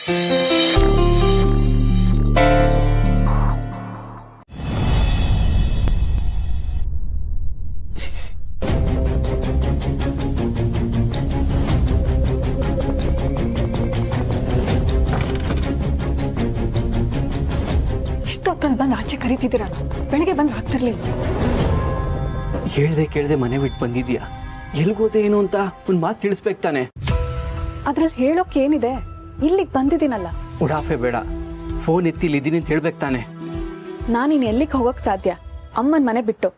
ಇಷ್ಟೊತ್ತಲ್ಲಿ ಬಂದು ಆಚೆ ಕರೀತಿದ್ದೀರಲ್ಲ, ಬೆಳಿಗ್ಗೆ ಬಂದು ಆಗ್ತಿರ್ಲಿಲ್ಲ. ಹೇಳ್ದೆ ಕೇಳ್ದೆ ಮನೆ ಬಿಟ್ಟು ಬಂದಿದ್ಯಾ, ಎಲ್ಗೋದೆ ಏನು ಅಂತ ಒಂದ್ ಮಾತು ತಿಳಿಸ್ಬೇಕು ತಾನೆ. ಅದ್ರಲ್ಲಿ ಹೇಳೋಕ್ ಏನಿದೆ, ಇಲ್ಲಿಗೆ ಬಂದಿದ್ದೀನಲ್ಲ. ಉಡಾಫೆ ಬೇಡ, ಫೋನ್ ಎತ್ತಿ ಇಲ್ಲಿದ್ದೀನಿ ಅಂತ ಹೇಳ್ಬೇಕು ತಾನೆ. ನಾನಿನ್ ಎಲ್ಲಿಗೆ ಹೋಗಕ್ ಸಾಧ್ಯ, ಅಮ್ಮನ್ ಮನೆ ಬಿಟ್ಟು?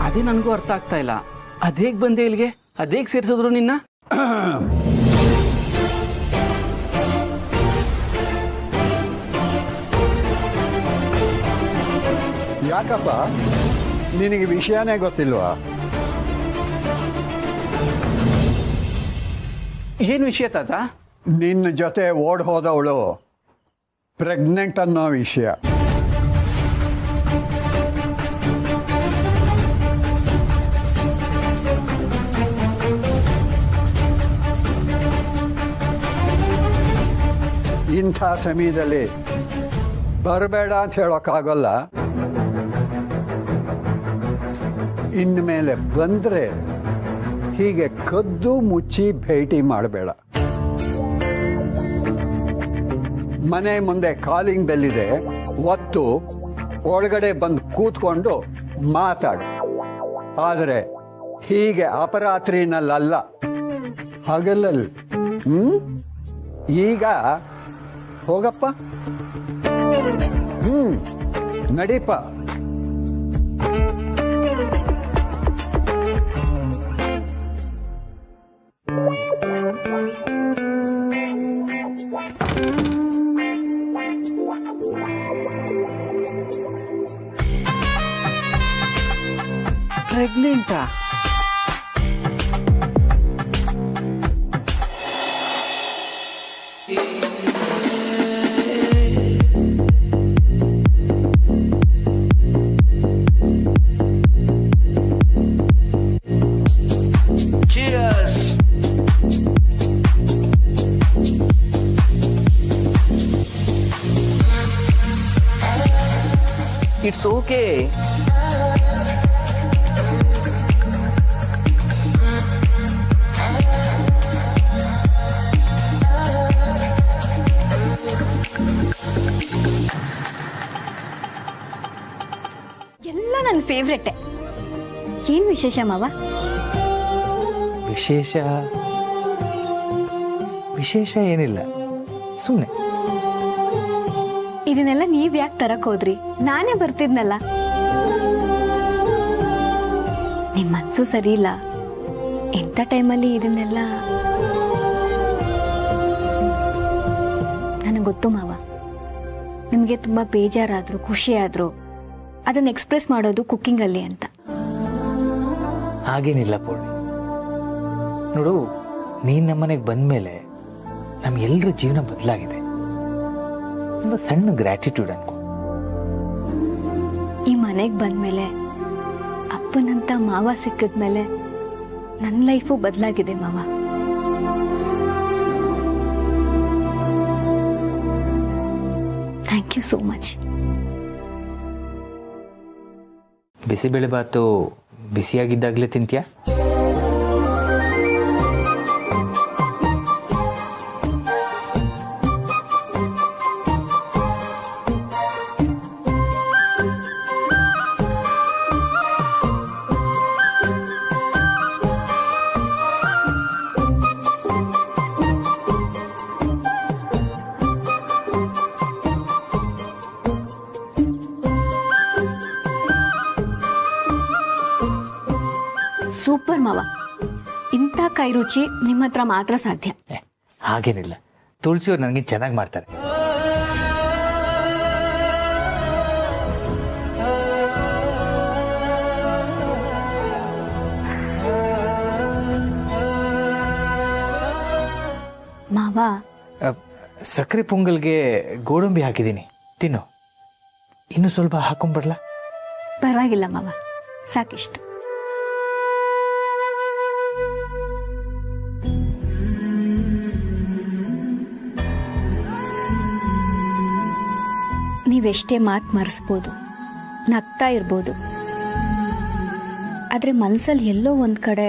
ಅದೇ ನನ್ಗೂ ಅರ್ಥ ಆಗ್ತಾ ಇಲ್ಲ. ಅದೇಗ್ ಬಂದೆ ಇಲ್ಲಿಗೆ, ಅದೇಗ್ ಸೇರ್ಸಿದ್ರು ನಿನ್ನ? ಯಾಕಪ್ಪ, ನಿನಗೆ ವಿಷಯನೇ ಗೊತ್ತಿಲ್ವಾ? ಏನ್ ವಿಷಯ ತಾತ? ನಿನ್ನ ಜೊತೆ ಓಡ್ ಹೋದವಳು ಪ್ರೆಗ್ನೆಂಟ್ ಅನ್ನೋ ವಿಷಯ. ಇಂಥ ಸಮಯದಲ್ಲಿ ಬರಬೇಡ ಅಂತ ಹೇಳೋಕ್ಕಾಗಲ್ಲ. ಇನ್ಮೇಲೆ ಬಂದ್ರೆ ಹೀಗೆ ಕದ್ದು ಮುಚ್ಚಿ ಭೇಟಿ ಮಾಡಬೇಡ. ಮನೆ ಮುಂದೆ ಕಾಲಿಂಗ್ ಬೆಲ್ ಇದೆ, ಒತ್ತು ಒಳಗಡೆ ಬಂದು ಕೂತ್ಕೊಂಡು ಮಾತಾಡು. ಆದರೆ ಹೀಗೆ ಅಪರಾತ್ರಿನಲ್ಲ, ಹಗಲಲ್ಲಿ. ಈಗ ಹೋಗಪ್ಪ, ನಡೀಪ. ಪ್ರೆಗ್ನೆಂಟಾ? Cheers. It's okay. ಎಲ್ಲ ನನ್ನ ಫೇವ್ರೆಟ್. ಏನ್ ವಿಶೇಷ ಮಾವ? ವಿಶೇಷ ಏನಿಲ್ಲ, ಸುಮ್ಮನೆ. ಇದನ್ನೆಲ್ಲ ನೀವ್ ಯಾಕೆ ತರಕ್ ಹೋದ್ರಿ? ನಾನೇ ಬರ್ತಿದ್ನಲ್ಲ. ನಿಮ್ ಮನ್ಸು ಸರಿ ಇಲ್ಲ. ಎಂತ ಟೈಮಲ್ಲಿ ಇದನ್ನೆಲ್ಲ ನನಗೆ ಗೊತ್ತು ಮಾವ. ನಿಮ್ಗೆ ತುಂಬಾ ಬೇಜಾರಾದ್ರು ಖುಷಿ ಆದ್ರು ಅದನ್ನ ಎಕ್ಸ್ಪ್ರೆಸ್ ಮಾಡೋದು ಕುಕ್ಕಿಂಗ್ ಅಲ್ಲಿ ಅಂತ. ಹಾಗೇನಿಲ್ಲ ಪೂರ್ಣಿ. ನೋಡು, ನೀನ್ ನಮ್ಮನೆಗೆ ಬಂದ್ಮೇಲೆ ನಮ್ಗೆಲ್ಲರ ಜೀವನ ಬದಲಾಗಿದೆ. ಒಂದು ಸಣ್ಣ ಗ್ರ್ಯಾಟಿಟ್ಯೂಡ್ ಅನ್ಕೋ. ಈ ಮನೆಗೆ ಬಂದ್ಮೇಲೆ ಅಪ್ಪನಂತ ಮಾವ ಸಿಕ್ಕಿದ್ಮೇಲೆ ನನ್ನ ಲೈಫು ಬದಲಾಗಿದೆ ಮಾವ. Thank you so much. Bisibele bath ಬಿಸಿಯಾಗಿದ್ದಾಗಲೇ ತಿಂತ್ಯಾ? ಸೂಪರ್ ಮಾವ. ಇಂಥ ಕೈ ರುಚಿ ನಿಮ್ಮ ಹತ್ರ ಮಾತ್ರ ಸಾಧ್ಯ. ಹಾಗೇನಿಲ್ಲ, ತುಳಸಿಯವ್ರು ನನಗೆ ಚೆನ್ನಾಗಿ ಮಾಡ್ತಾರೆ. ಮಾವ, ಸಕ್ಕರೆ ಪೊಂಗಲ್ಗೆ ಗೋಡಂಬಿ ಹಾಕಿದ್ದೀನಿ, ತಿನ್ನು. ಇನ್ನು ಸ್ವಲ್ಪ ಹಾಕೊಂಡ್ಬರ್ಲಾ? ಪರವಾಗಿಲ್ಲ ಮಾವ, ಸಾಕಿಷ್ಟು. ನೀವೆಷ್ಟೇ ಮಾತು ಮರೆಸ್ಬೋದು, ನಗ್ತಾ ಇರ್ಬೋದು, ಆದರೆ ಮನಸ್ಸಲ್ಲಿ ಎಲ್ಲೋ ಒಂದು ಕಡೆ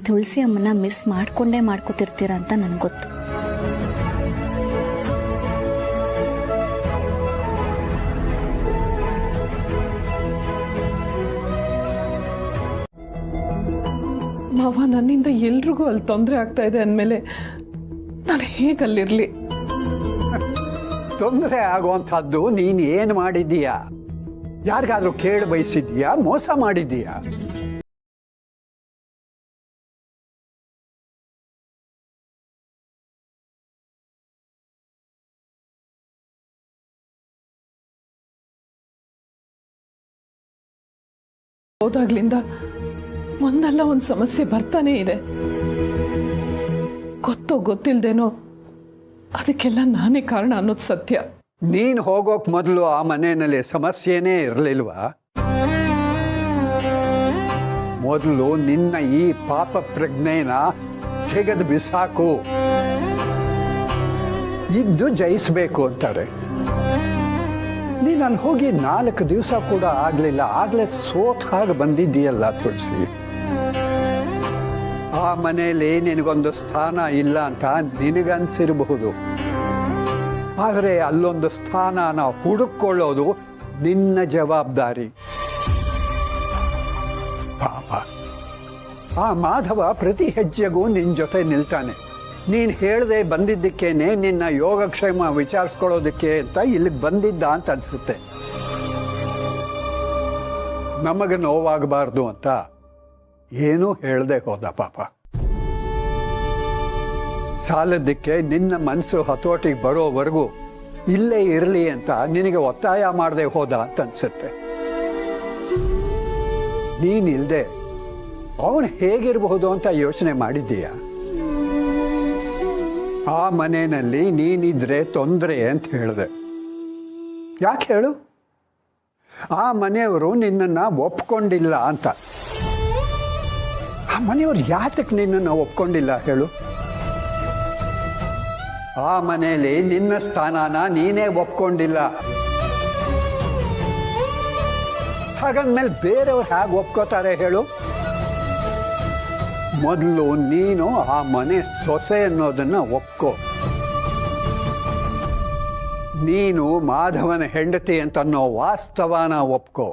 ತುಳಸಿ ಅಮ್ಮನ ಮಿಸ್ ಮಾಡ್ಕೋತಿರ್ತೀರ ಅಂತ ನನಗೆ ಗೊತ್ತು. ಮಾವ, ನನ್ನಿಂದ ಎಲ್ರಿಗೂ ಅಲ್ಲಿ ತೊಂದರೆ ಆಗ್ತಾ ಇದೆ ಅಂದಮೇಲೆ ನಾನು ಹೇಗಲ್ಲಿರ್ಲಿ? ತೊಂದರೆ ಆಗುವಂಥದ್ದು ನೀನ್ ಏನು ಮಾಡಿದ್ದೀಯಾ? ಯಾರಿಗಾದ್ರೂ ಕೇಳಿ ಬಯಸಿದ್ದೀಯಾ? ಮೋಸ ಮಾಡಿದ್ದೀಯಾ? ಹೋದಾಗ್ಲಿಂದ ಒಂದಲ್ಲ ಒಂದು ಸಮಸ್ಯೆ ಬರ್ತಾನೆ ಇದೆ. ಗೊತ್ತೋ ಗೊತ್ತಿಲ್ದೇನೋ ಅದಕ್ಕೆಲ್ಲ ನಾನೇ ಕಾರಣ ಅನ್ನೋದು ಸತ್ಯ. ನೀನ್ ಹೋಗೋಕ್ ಮೊದಲು ಆ ಮನೆಯಲ್ಲಿ ಸಮಸ್ಯೆನೇ ಇರಲಿಲ್ವಾ? ಮೊದಲು ನಿನ್ನ ಈ ಪಾಪ ಪ್ರಜ್ಞೆನ ತೆಗೆದು ಬಿಸಾಕು. ಇದ್ದು ಜಯಿಸ್ಬೇಕು ಅಂತಾರೆ. ನೀನು ಅಲ್ಲಿ ಹೋಗಿ 4 ದಿವಸ ಕೂಡ ಆಗ್ಲಿಲ್ಲ, ಆಗ್ಲೇ ಸೋತ್ ಹಾಗೆ ಬಂದಿದ್ದೀಯಲ್ಲ ತುಳಸಿ. ಆ ಮನೆಯಲ್ಲಿ ನಿನಗೊಂದು ಸ್ಥಾನ ಇಲ್ಲ ಅಂತ ನಿನಗನ್ಸಿರಬಹುದು, ಆದರೆ ಅಲ್ಲೊಂದು ಸ್ಥಾನನ ಹುಡುಕೊಳ್ಳೋದು ನಿನ್ನ ಜವಾಬ್ದಾರಿ. ಪಾಪ ಆ ಮಾಧವ ಪ್ರತಿ ಹೆಜ್ಜೆಗೂ ನಿನ್ನ ಜೊತೆ ನಿಲ್ತಾನೆ. ನೀನು ಹೇಳದೆ ಬಂದಿದ್ದಕ್ಕೇನೆ ನಿನ್ನ ಯೋಗಕ್ಷೇಮ ವಿಚಾರಿಸ್ಕೊಳ್ಳೋದಕ್ಕೆ ಅಂತ ಇಲ್ಲಿಗೆ ಬಂದಿದ್ದ ಅಂತ ಅನ್ಸುತ್ತೆ. ನಮಗೆ ನೋವಾಗಬಾರ್ದು ಅಂತ ಏನೂ ಹೇಳದೆ ಹೋದ ಪಾಪ. ಸಾಲದಕ್ಕೆ ನಿನ್ನ ಮನಸ್ಸು ಹತೋಟಿಗೆ ಬರೋವರೆಗೂ ಇಲ್ಲೇ ಇರಲಿ ಅಂತ ನಿನಗೆ ಒತ್ತಾಯ ಮಾಡದೆ ಹೋದ ಅಂತ ಅನ್ಸುತ್ತೆ. ನೀನಿಲ್ದೆ ಅವನು ಹೇಗಿರಬಹುದು ಅಂತ ಯೋಚನೆ ಮಾಡಿದ್ದೀಯ? ಆ ಮನೆಯಲ್ಲಿ ನೀನಿದ್ರೆ ತೊಂದರೆ ಅಂತ ಹೇಳಿದೆ. ಯಾಕೆ ಹೇಳು? ಆ ಮನೆಯವರು ನಿನ್ನನ್ನ ಒಪ್ಕೊಂಡಿಲ್ಲ ಅಂತ. ಆ ಮನೆಯವರು ಯಾತಕ್ಕೆ ನಿನ್ನನ್ನು ಒಪ್ಕೊಂಡಿಲ್ಲ ಹೇಳು? ಆ ಮನೆಯಲ್ಲಿ ನಿನ್ನ ಸ್ಥಾನನ ನೀನೇ ಒಪ್ಕೊಂಡಿಲ್ಲ. ಹಾಗಂದ್ಮೇಲೆ ಬೇರೆಯವ್ರು ಹೇಗೆ ಒಪ್ಕೋತಾರೆ ಹೇಳು? ಮೊದಲು ನೀನು ಆ ಮನೆ ಸೊಸೆ ಅನ್ನೋದನ್ನ ಒಪ್ಕೋ. ನೀನು ಮಾಧವನ ಹೆಂಡತಿ ಅಂತನ್ನೋ ವಾಸ್ತವನ ಒಪ್ಕೋ.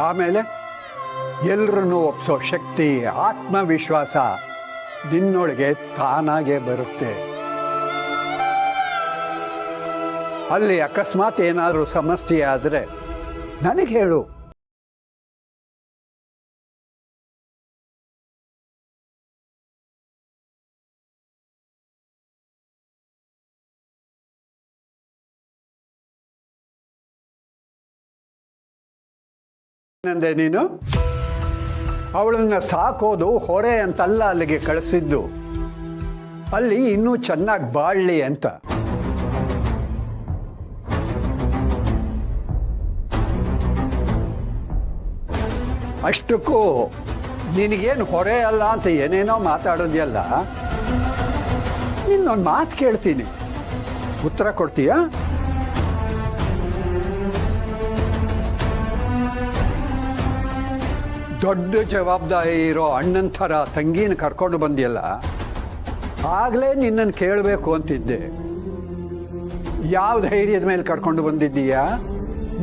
ಆಮೇಲೆ ಎಲ್ರನ್ನೂ ಒಪ್ಸೋ ಶಕ್ತಿ, ಆತ್ಮವಿಶ್ವಾಸ ನಿನ್ನೊಳಗೆ ತಾನಾಗೆ ಬರುತ್ತೆ. ಅಲ್ಲಿ ಅಕಸ್ಮಾತ್ ಏನಾದರೂ ಸಮಸ್ಯೆ ಆದರೆ ನನಗೆ ಹೇಳು. ನಂದೆ ನೀನು ಅವಳನ್ನ ಸಾಕೋದು ಹೊರೆ ಅಂತಲ್ಲ ಅಲ್ಲಿಗೆ ಕಳಿಸಿದ್ದು, ಅಲ್ಲಿ ಇನ್ನೂ ಚೆನ್ನಾಗಿ ಬಾಳ್ಲಿ ಅಂತ. ಅಷ್ಟಕ್ಕೂ ನಿನಗೇನು ಹೊರೆ ಅಲ್ಲ ಅಂತ ಏನೇನೋ ಮಾತಾಡೋದ್ಯಲ್ಲ. ನಿನ್ನೊಂದು ಮಾತು ಕೇಳ್ತೀನಿ, ಉತ್ತರ ಕೊಡ್ತೀಯಾ? ದೊಡ್ಡ ಜವಾಬ್ದಾರಿ ಇರೋ ಅಣ್ಣನ ಥರ ತಂಗಿನ ಕರ್ಕೊಂಡು ಬಂದಿಯಲ್ಲ, ಆಗ್ಲೇ ನಿನ್ನನ್ನು ಕೇಳಬೇಕು ಅಂತಿದ್ದೆ. ಯಾವ ಧೈರ್ಯದ ಮೇಲೆ ಕರ್ಕೊಂಡು ಬಂದಿದ್ದೀಯಾ?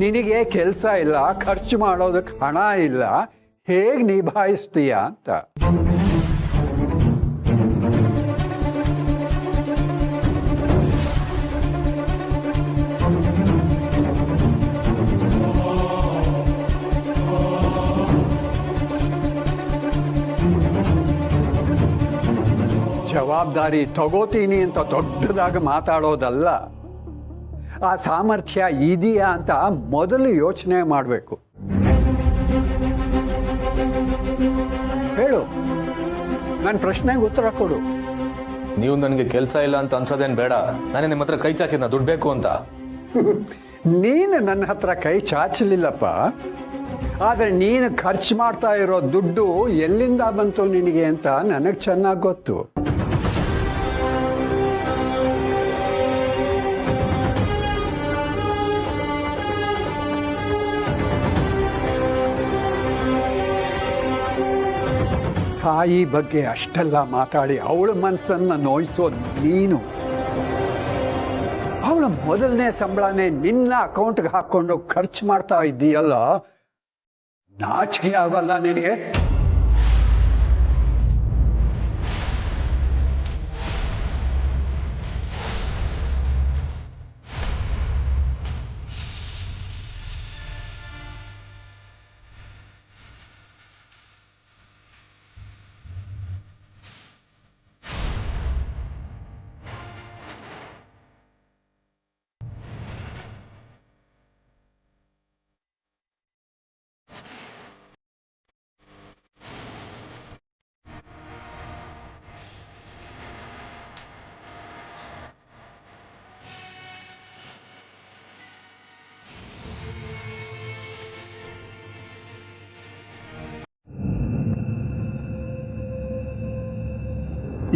ನಿನಗೆ ಕೆಲಸ ಇಲ್ಲ, ಖರ್ಚು ಮಾಡೋದಕ್ಕೆ ಹಣ ಇಲ್ಲ, ಹೇಗೆ ನಿಭಾಯಿಸ್ತೀಯ ಅಂತ. ಜವಾಬ್ದಾರಿ ತಗೋತೀನಿ ಅಂತ ದೊಡ್ಡದಾಗಿ ಮಾತಾಡೋದಲ್ಲ, ಆ ಸಾಮರ್ಥ್ಯ ಇದೆಯಾ ಅಂತ ಮೊದಲು ಯೋಚನೆ ಮಾಡಬೇಕು. ಹೇಳು, ನನ್ನ ಪ್ರಶ್ನೆಗೆ ಉತ್ತರ ಕೊಡು. ನೀವು ನನಗೆ ಕೆಲಸ ಇಲ್ಲ ಅಂತ ಅನ್ಸೋದೇನು ಬೇಡ. ನಾನೇ ನಿಮ್ಮ ಹತ್ರ ಕೈ ಚಾಚಿದ್ನ ದುಡ್ಡು ಬೇಕು ಅಂತ. ನೀನು ನನ್ನ ಹತ್ರ ಕೈ ಚಾಚಲಿಲ್ಲಪ್ಪ, ಆದರೆ ನೀನು ಖರ್ಚು ಮಾಡ್ತಾ ಇರೋ ದುಡ್ಡು ಎಲ್ಲಿಂದ ಬಂತು ನಿನಗೆ ಅಂತ ನನಗೆ ಚೆನ್ನಾಗಿ ಗೊತ್ತು. ತಾಯಿ ಬಗ್ಗೆ ಅಷ್ಟೆಲ್ಲ ಮಾತಾಡಿ ಅವಳ ಮನಸ್ಸನ್ನ ನೋಯಿಸೋದು ನೀನು. ಅವಳ ಮೊದಲನೇ ಸಂಬಳನೇ ನಿನ್ನ ಅಕೌಂಟ್ಗೆ ಹಾಕೊಂಡು ಖರ್ಚು ಮಾಡ್ತಾ ಇದ್ದೀಯಲ್ಲ, ನಾಚಿಕೆ ಆಗಲ್ಲ ನಿನಗೆ?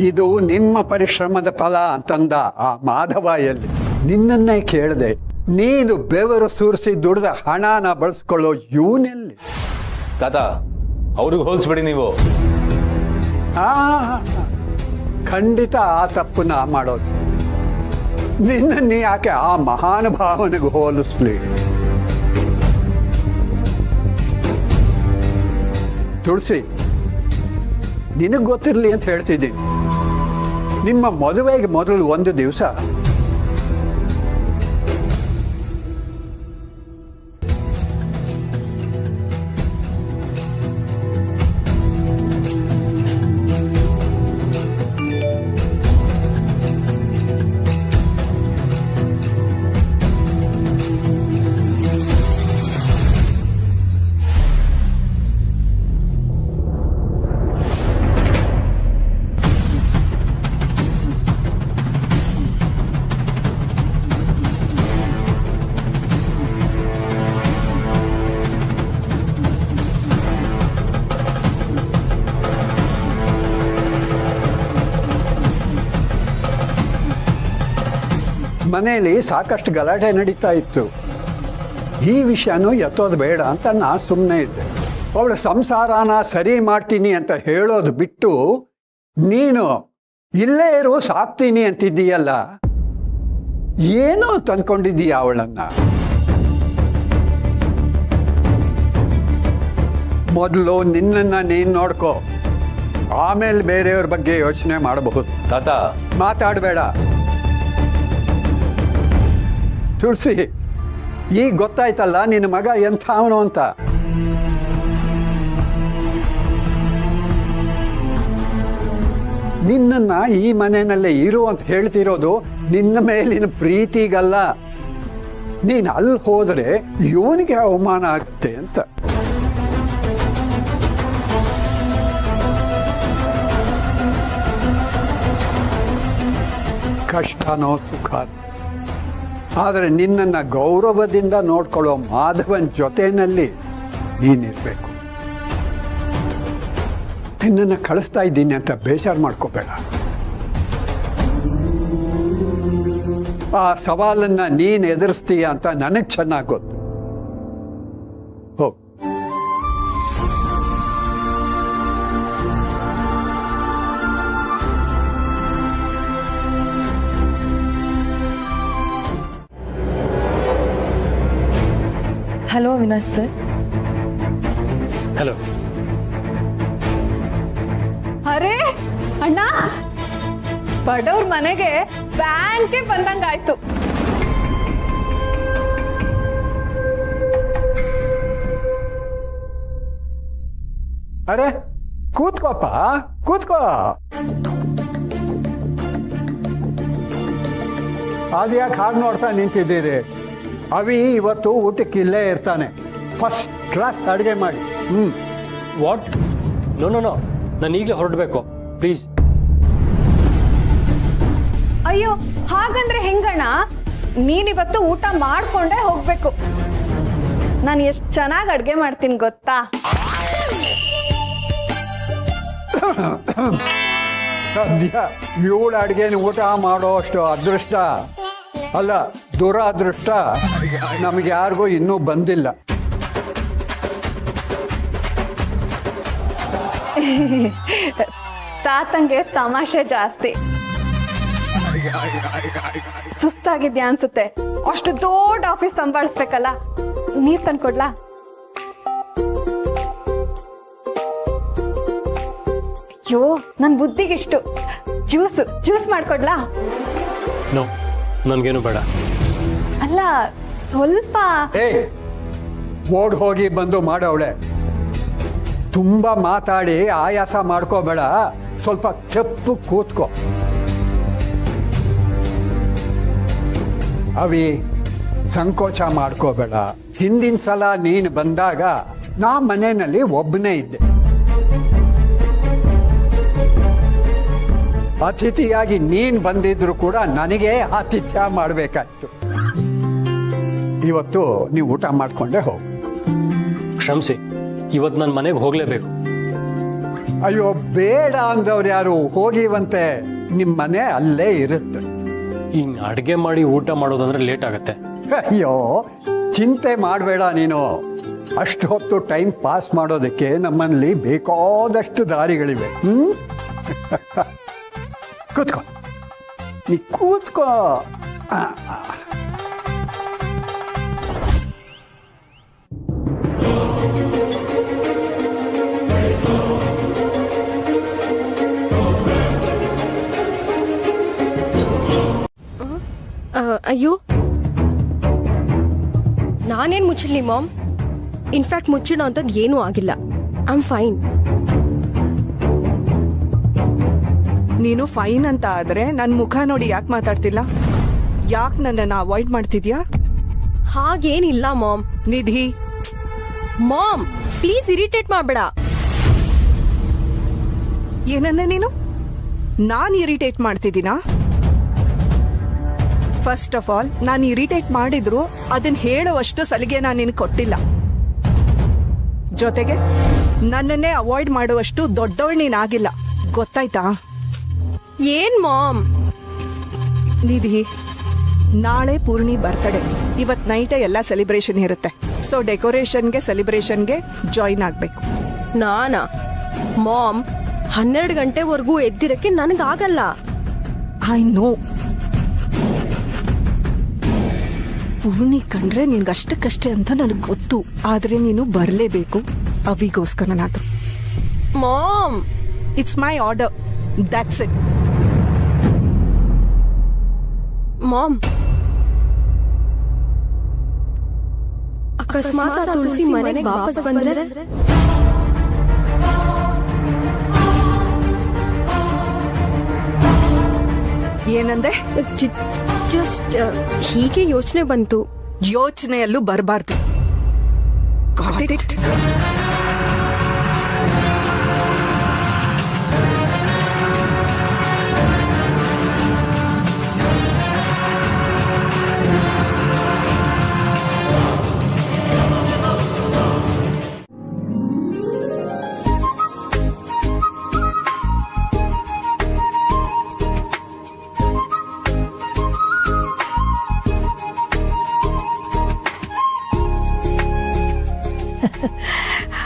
ಇದು ನಿಮ್ಮ ಪರಿಶ್ರಮದ ಫಲ ಅಂತಂದ ಆ ಮಾಧವ ಎಲ್ಲಿ? ನಿನ್ನನ್ನೇ ಕೇಳದೆ ನೀನು ಬೆವರು ಸುರಿಸಿ ದುಡ್ದ ಹಣನ ಬಳಸ್ಕೊಳ್ಳೋ ಇವನೆಲ್ಲಿ? ತಾತ ಅವ್ರಿಗೆ ಹೋಲಿಸ್ಬೇಡಿ ನೀವು. ಖಂಡಿತ ಆ ತಪ್ಪನ್ನ ಮಾಡೋದು. ನಿನ್ನನ್ನು ಯಾಕೆ ಆ ಮಹಾನುಭಾವನಿಗೆ ಹೋಲಿಸ್ಲಿ? ತುಳಸಿ, ನಿನಗೆ ಗೊತ್ತಿರಲಿ ಅಂತ ಹೇಳ್ತಿದ್ದೀನಿ. ನಿಮ್ಮ ಮದುವೆಗೆ ಮೊದಲು ಒಂದು ದಿವಸ ಮನೆಯಲ್ಲಿ ಸಾಕಷ್ಟು ಗಲಾಟೆ ನಡೀತಾ ಇತ್ತು. ಈ ವಿಷಯನೂ ಎತ್ತೋದು ಬೇಡ ಅಂತ ನಾ ಸುಮ್ಮನೆ ಇದ್ದೆ. ಅವಳ ಸಂಸಾರನ ಸರಿ ಮಾಡ್ತೀನಿ ಅಂತ ಹೇಳೋದು ಬಿಟ್ಟು ನೀನು ಇಲ್ಲೇ ಇರೋ ಸಾಕ್ತೀನಿ ಅಂತಿದ್ದೀಯಲ್ಲ, ಏನೋ ತಂದ್ಕೊಂಡಿದ್ದೀಯ ಅವಳನ್ನ? ಮೊದಲು ನಿನ್ನನ್ನು ನೀನು ನೋಡ್ಕೋ, ಆಮೇಲೆ ಬೇರೆಯವ್ರ ಬಗ್ಗೆ ಯೋಚನೆ ಮಾಡಬಹುದು. ತಾತ ಮಾತಾಡಬೇಡ. ತುಳಸಿ, ಈಗ ಗೊತ್ತಾಯ್ತಲ್ಲ ನಿನ್ನ ಮಗ ಎಂಥವನು ಅಂತ. ನಿನ್ನನ್ನ ಈ ಮನೆಯಲ್ಲೇ ಇರು ಅಂತ ಹೇಳ್ತಿರೋದು ನಿನ್ನ ಮೇಲಿನ ಪ್ರೀತಿಗಲ್ಲ. ನೀನು ಅಲ್ಲಿ ಹೋದರೆ ಇವನಿಗೆ ಅವಮಾನ ಆಗುತ್ತೆ ಅಂತ. ಕಷ್ಟನೋ ಸುಖ, ಆದರೆ ನಿನ್ನನ್ನು ಗೌರವದಿಂದ ನೋಡ್ಕೊಳ್ಳೋ ಮಾಧವನ್ ಜೊತೆಯಲ್ಲಿ ನೀನಿರ್ಬೇಕು. ನಿನ್ನನ್ನು ಕಳಿಸ್ತಾ ಇದ್ದೀನಿ ಅಂತ ಬೇಜಾರು ಮಾಡ್ಕೋಬೇಡ. ಆ ಸವಾಲನ್ನ ನೀನು ಎದುರಿಸ್ತೀಯ ಅಂತ ನನಗೆ ಚೆನ್ನಾಗಿ ಗೊತ್ತು. ಹೋಗು. Hello Avinash sir. ಹಲೋ. ಅರೆ ಅಣ್ಣ, ಬಡವ್ರ ಮನೆಗೆ ಬ್ಯಾಂಕ್ಗೆ ಬಂದಂಗಾಯ್ತು. ಅರೆ ಕೂತ್ಕೋಪ್ಪ, ಕೂತ್ಕೋ. ಅದ್ಯಾಕೆ ಹಾಗೆ ನೋಡ್ತಾ ನಿಂತಿದ್ದೀರಿ? ಅವಿ ಇವತ್ತು ಊಟಕ್ಕೆ ಇಲ್ಲೇ ಇರ್ತಾನೆ. ಫಸ್ಟ್ ಕ್ಲಾಸ್ ಅಡುಗೆ ಮಾಡಿ. ವಾಟ್? ನೋ ನೋ ನೋ, ನಾನು ಈಗಲೇ ಹೊರಡಬೇಕು, ಪ್ಲೀಸ್. ಅಯ್ಯೋ, ಹಾಗಂದ್ರೆ ಹೆಂಗಣ್ಣ? ನೀನಿವತ್ತು ಊಟ ಮಾಡ್ಕೊಂಡೇ ಹೋಗ್ಬೇಕು. ನಾನು ಎಷ್ಟು ಚೆನ್ನಾಗಿ ಅಡ್ಗೆ ಮಾಡ್ತೀನಿ ಗೊತ್ತಾ? ಸದ್ಯ ಇವಳು ಅಡುಗೆನ ಊಟ ಮಾಡೋ ಅಷ್ಟು ಅದೃಷ್ಟ ಅಲ್ಲ, ದುರಾದೃಷ್ಟ ನಮಗೆ ಯಾರಿಗೂ ಇನ್ನೂ ಬಂದಿಲ್ಲ. ತಾತಂಗೆ ತಮಾಷೆ ಜಾಸ್ತಿ. ಸುಸ್ತಾಗಿದ್ಯಾ ಅನ್ಸುತ್ತೆ, ಅಷ್ಟು ದೊಡ್ಡ ಆಫೀಸ್ ಸಂಭಾಳಿಸ್ಬೇಕಲ್ಲ. ನೀರ್ ತಂದ್ಕೊಡ್ಲಾ? ಅಯ್ಯೋ, ನನ್ ಬುದ್ಧಿಗಿಷ್ಟು. ಜ್ಯೂಸ್ ಮಾಡ್ಕೊಡ್ಲಾ? ನೋ, ನನ್ಗೇನು ಬೇಡ. ಅಲ್ಲ, ಸ್ವಲ್ಪ. ಓಡ್ ಹೋಗಿ ಬಂದು ಮಾಡವಳೆ. ತುಂಬಾ ಮಾತಾಡಿ ಆಯಾಸ ಮಾಡ್ಕೋಬೇಡ, ಸ್ವಲ್ಪ ತೆಪ್ಪು ಕೂತ್ಕೋ. ಅವಿ, ಸಂಕೋಚ ಮಾಡ್ಕೋಬೇಡ. ಹಿಂದಿನ ಸಲ ನೀನು ಬಂದಾಗ ನಾ ಮನೆಯಲ್ಲಿ ಒಬ್ಬನೇ ಇದ್ದೆ. ಅತಿಥಿಯಾಗಿ ನೀನ್ ಬಂದಿದ್ರು ಕೂಡ ನನಗೆ ಆತಿಥ್ಯ ಮಾಡ್ಬೇಕಾಯ್ತು. ಇವತ್ತು ನೀವು ಊಟ ಮಾಡ್ಕೊಂಡೆ ಹೋಗು. ಕ್ಷಮಿಸಿ, ಇವತ್ತು ನನ್ನ ಮನೆಗೆ ಹೋಗ್ಲೇಬೇಕು. ಅಯ್ಯೋ ಬೇಡ ಅಂದವ್ರು ಯಾರು, ಹೋಗಿವಂತೆ. ನಿಮ್ಮ ಮನೆ ಅಲ್ಲೇ ಇರುತ್ತೆ. ಇನ್ನು ಅಡುಗೆ ಮಾಡಿ ಊಟ ಮಾಡೋದಂದ್ರೆ ಲೇಟ್ ಆಗತ್ತೆ. ಅಯ್ಯೋ ಚಿಂತೆ ಮಾಡಬೇಡ ನೀನು. ಅಷ್ಟು ಹೊತ್ತು ಟೈಮ್ ಪಾಸ್ ಮಾಡೋದಕ್ಕೆ ನಮ್ಮಲ್ಲಿ ಬೇಕಾದಷ್ಟು ದಾರಿಗಳಿವೆ. ಕೂತ್ಕೋ, ನೀ ಕೂತ್ಕೋ. ಅಯ್ಯೋ, ನಾನೇನ್ ಮುಚ್ಚಲಿ ಮಾಮ್. ಇನ್ಫ್ಯಾಕ್ಟ್ ಮುಚ್ಚಿಡೋ ಅಂತದ್ ಏನೂ ಆಗಿಲ್ಲ. I am fine. ನೀನು ಫೈನ್ ಅಂತ ಆದ್ರೆ ನನ್ ಮುಖ ನೋಡಿ ಯಾಕೆ ಮಾತಾಡ್ತಿಲ್ಲ? ಯಾಕೆ ನನ್ನನ್ನು ಅವಾಯ್ಡ್ ಮಾಡ್ತಿದ್ಯಾ? ಹಾಗೇನಿಲ್ಲ mom. Nidhi, mom please irritate ಮಾಡ್ಬೇಡ. ಏನಂದೆ ನೀನು? ನಾನ್ ಇರಿಟೇಟ್ ಮಾಡ್ತಿದ್ದೀನಾ? ಫಸ್ಟ್ ಆಫ್ ಆಲ್, ನಾನು ಇರಿಟೇಟ್ ಮಾಡಿದ್ರು ಅದನ್ನ ಹೇಳುವಷ್ಟು ಸಲಿಗೆ ನಾನು ನಿನಗೆ ಕೊಟ್ಟಿಲ್ಲ. ಜೊತೆಗೆ ನನ್ನನ್ನೇ ಅವಾಯ್ಡ್ ಮಾಡುವಷ್ಟು ದೊಡ್ಡವಳು ನೀನಾಗಿಲ್ಲ, ಗೊತ್ತಾಯ್ತಾ? ಏನ್ ಮಾಮ್? ನಿಧಿ, ನಾಳೆ ಪೂರ್ಣಿ ಬರ್ತಡೇ. ಇವತ್ ನೈಟೇ ಎಲ್ಲ ಸೆಲಿಬ್ರೇಷನ್ ಇರುತ್ತೆ. ಸೊ ಡೆಕೋರೇಷನ್ಗೆ ಸೆಲಿಬ್ರೇಷನ್ಗೆ ಜಾಯಿನ್ ಆಗ್ಬೇಕು. ನಾನಾ? ಮಾಮ್, 12 ಗಂಟೆವರೆಗೂ ಎದ್ದಿರಕ್ಕೆ ನನಗಾಗಲ್ಲ. I know. ಪೂರ್ಣಿ ಕಂಡ್ರೆ ನಿನ್ಗಷ್ಟಕ್ಕಷ್ಟೇ ಅಂತ ನನಗೆ ಗೊತ್ತು. ಆದ್ರೆ ನೀನು ಬರಲೇಬೇಕು, ಅವಿಗೋಸ್ಕರನಾದ್ರು. Mom, it's my order, that's it. Mom, ಅಕಸ್ಮಾತ್ ಆ ತುಳಸಿ ಮನೆಗೆ ವಾಪಸ್ ಬಂದ್ರೆ? ಏನಂದೆ? ಜಸ್ಟ್ ಹೀಗೆ ಯೋಚನೆ ಬಂತು. ಯೋಚನೆಯಲ್ಲೂ ಬರಬಾರ್ದು.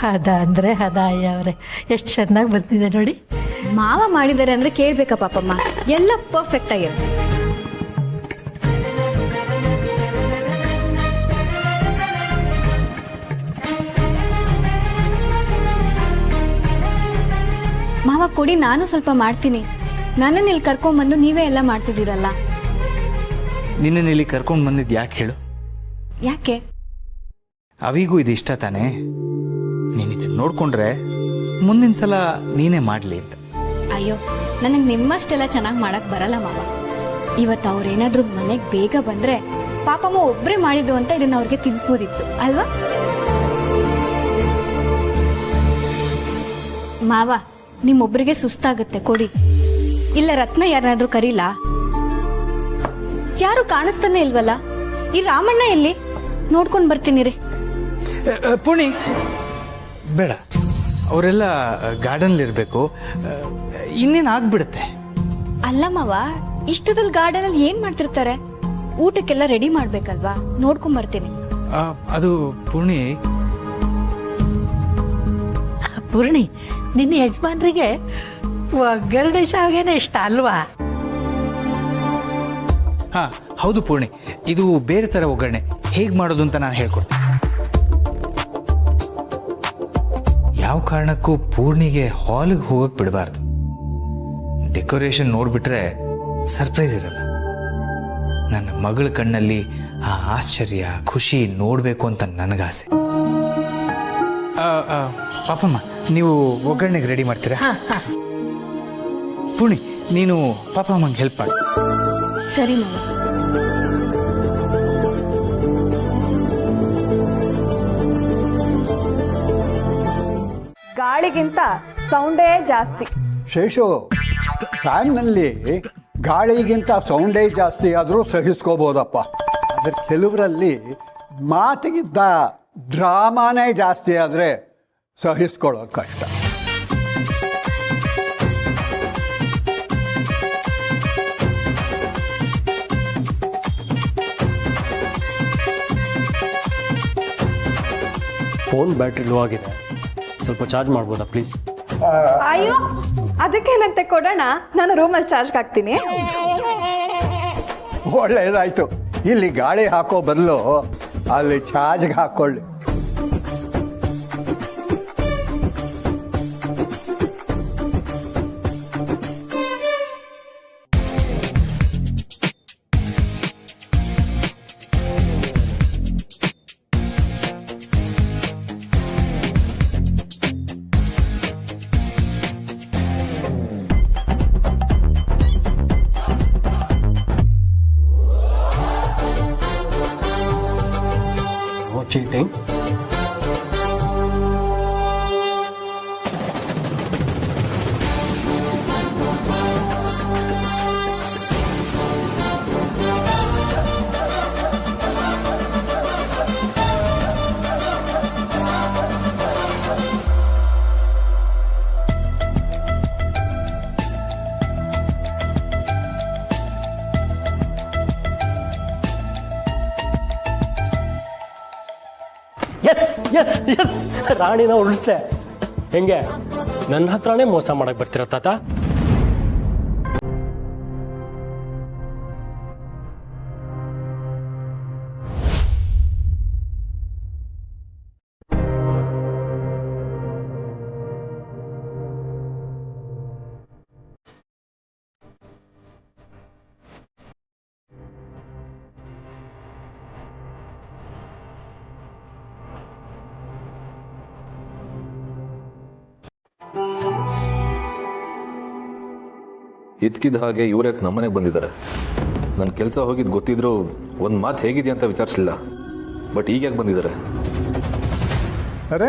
ಹದ ಅಂದ್ರೆ ಹದ. ಅಯ್ಯವ್ರೆ, ಎಷ್ಟು ಚೆನ್ನಾಗಿ ಬಂದಿದೆ ನೋಡಿ. ಮಾವ ಮಾಡಿದ್ದಾರೆ ಅಂದ್ರೆ ಕೇಳ್ಬೇಕಾ ಪಾಪಮ್ಮ? ಎಲ್ಲ ಪರ್ಫೆಕ್ಟ್ ಆಗಿರುತ್ತೆ. ಮಾವ ಕೊಡಿ, ನಾನು ಸ್ವಲ್ಪ ಮಾಡ್ತೀನಿ. ನನ್ನನ್ನು ಇಲ್ಲಿ ಕರ್ಕೊಂಡ್ಬಂದು ನೀವೇ ಎಲ್ಲ ಮಾಡ್ತಿದ್ದೀರಲ್ಲ. ನಿನ್ನನ್ನು ಇಲ್ಲಿ ಕರ್ಕೊಂಡು ಬಂದಿದ್ದು ಯಾಕೆ ಹೇಳು? ಯಾಕೆ? ಅವಿಗೂ ಇದು ಇಷ್ಟ ತಾನೇ. ನೀನಿದನ್ನು ನೋಡ್ಕೊಂಡ್ರೆ ಮುಂದಿನ ಸಲ ನೀನೇ ಮಾಡಲಿ ಅಂತ. ಅಯ್ಯೋ, ನನಗೆ ನಿಮ್ಮಷ್ಟೆಲ್ಲ ಚೆನ್ನಾಗಿ ಮಾಡಕ್ ಬರಲ್ಲ ಮಾವ. ಇವತ್ತು ಅವ್ರೇನಾದ್ರೂ ಮನೆಗೆ ಬೇಗ ಬಂದ್ರೆ ಪಾಪಮ್ಮ ಒಬ್ರೇ ಮಾಡಿದ್ದು ಅಂತ ಇದನ್ನ ಅವ್ರಿಗೆ ತಿನ್ಸ್ಬೋದಿತ್ತು ಅಲ್ವಾ? ಮಾವ, ನಿಮ್ಮೊಬ್ರಿಗೆ ಸುಸ್ತಾಗುತ್ತೆ, ಕೊಡಿ. ಇಲ್ಲ ರತ್ನ ಯಾರನ್ನಾದ್ರೂ ಕರೀಲಾ? ಯಾರು ಕಾಣಿಸ್ತಾನೆ ಇಲ್ವಲ್ಲ. ಈ ರಾಮಣ್ಣ ಎಲ್ಲಿ? ನೋಡ್ಕೊಂಡ್ ಬರ್ತೀನಿ ರೀ. ಪುಣಿ, ಬೇಡ, ಅವರೆಲ್ಲ ಗಾರ್ಡನ್ಲಿರ್ಬೇಕು. ಇನ್ನೇನು ಆಗ್ಬಿಡುತ್ತೆ. ಅಲ್ಲ ಮಾವ, ಇಷ್ಟದಲ್ಲಿ ಗಾರ್ಡನ್ ಅಲ್ಲಿ ಏನ್ ಮಾಡ್ತಿರ್ತಾರೆ? ಊಟಕ್ಕೆಲ್ಲ ರೆಡಿ ಮಾಡ್ಬೇಕಲ್ವಾ? ನೋಡ್ಕೊಂಡ್ ಬರ್ತೀನಿ. ಅದು ಪೂರ್ಣಿ. ಪೂರ್ಣಿ ನಿನ್ನ ಯಜಮಾನ್ರಿಗೆ ಒಗ್ಗರಣೆ ಶಾವಿಗೆನೇ ಇಷ್ಟ ಅಲ್ವಾ? ಹಾ ಹೌದು ಪೂರ್ಣಿ, ಇದು ಬೇರೆ ತರ ಒಗ್ಗರಣೆ. ಹೇಗ್ ಮಾಡೋದು ಅಂತ ನಾನು ಹೇಳ್ಕೊಡ್ತೀನಿ. ಯಾವ ಕಾರಣಕ್ಕೂ ಪೂರ್ಣಿಗೆ ಹಾಲ್ಗೆ ಹೋಗಕ್ ಬಿಡಬಾರ್ದು. ಡೆಕೋರೇಷನ್ ನೋಡ್ಬಿಟ್ರೆ ಸರ್ಪ್ರೈಸ್ ಇರಲ್ಲ. ನನ್ನ ಮಗಳ ಕಣ್ಣಲ್ಲಿ ಆ ಆಶ್ಚರ್ಯ ಖುಷಿ ನೋಡ್ಬೇಕು ಅಂತ ನನಗಾಸೆ. ಪಾಪಮ್ಮ, ನೀವು ಒಗ್ಗರಣೆಗೆ ರೆಡಿ ಮಾಡ್ತೀರಾ? ಪೂರ್ಣಿ, ನೀನು ಪಾಪಮ್ಮಂಗೆ ಹೆಲ್ಪ್ ಮಾಡಿ. ಸರಿ ಮಾವ. ಗಾಳಿಗಿಂತ ಸೌಂಡೇ ಜಾಸ್ತಿ. ಶೇಷು, ಫ್ಯಾನ್ನಲ್ಲಿ ಗಾಳಿಗಿಂತ ಸೌಂಡೇ ಜಾಸ್ತಿ ಆದರೂ ಸಹಿಸ್ಕೋಬೋದಪ್ಪ. ಆದರೆ ಕೆಲವರಲ್ಲಿ ಮಾತಿಗಿಂತ ಡ್ರಾಮಾನೇ ಜಾಸ್ತಿ ಆದರೆ ಸಹಿಸ್ಕೊಳ್ಳೋದು ಕಷ್ಟ. ಫೋನ್ ಬ್ಯಾಟ್ರಿ ಲೋ ಆಗಿದೆ, ಸ್ವಲ್ಪ ಚಾರ್ಜ್ ಮಾಡ್ಬೋದಾ ಪ್ಲೀಸ್? ಅಯ್ಯೋ, ಅದಕ್ಕೇನಂತೆ ಕೊಡೋಣ, ನಾನು ರೂಮಲ್ಲಿ ಚಾರ್ಜ್ ಹಾಕ್ತೀನಿ. ಒಳ್ಳೆಯದಾಯ್ತು. ಇಲ್ಲಿ ಗಾಳಿ ಹಾಕೋ ಬದಲು ಅಲ್ಲಿ ಚಾರ್ಜ್ಗೆ ಹಾಕೊಳ್ಳಿ. ಚೀಟಿಂಗ್. ಎಸ್ ಎಸ್ ಎಸ್, ರಾಣಿನ ಉಳಿಸ್ದೆ. ಹೆಂಗೆ ನನ್ನ ಹತ್ರನೇ ಮೋಸ ಮಾಡಕ್ ಬರ್ತೀರ ತಾತ? ಇದ್ಕಿದ ಹಾಗೆ ಇವ್ರ್ಯಾಕೆ ನಮ್ಮನೆಗೆ ಬಂದಿದ್ದಾರೆ? ನನ್ನ ಕೆಲಸ ಹೋಗಿದ್ದು ಗೊತ್ತಿದ್ರು ಒಂದು ಮಾತು ಹೇಗಿದೆಯಾ ಅಂತ ವಿಚಾರಿಸಲಿಲ್ಲ. ಬಟ್ ಈಗ ಯಾಕೆ ಬಂದಿದ್ದಾರೆ? ಅರೆ,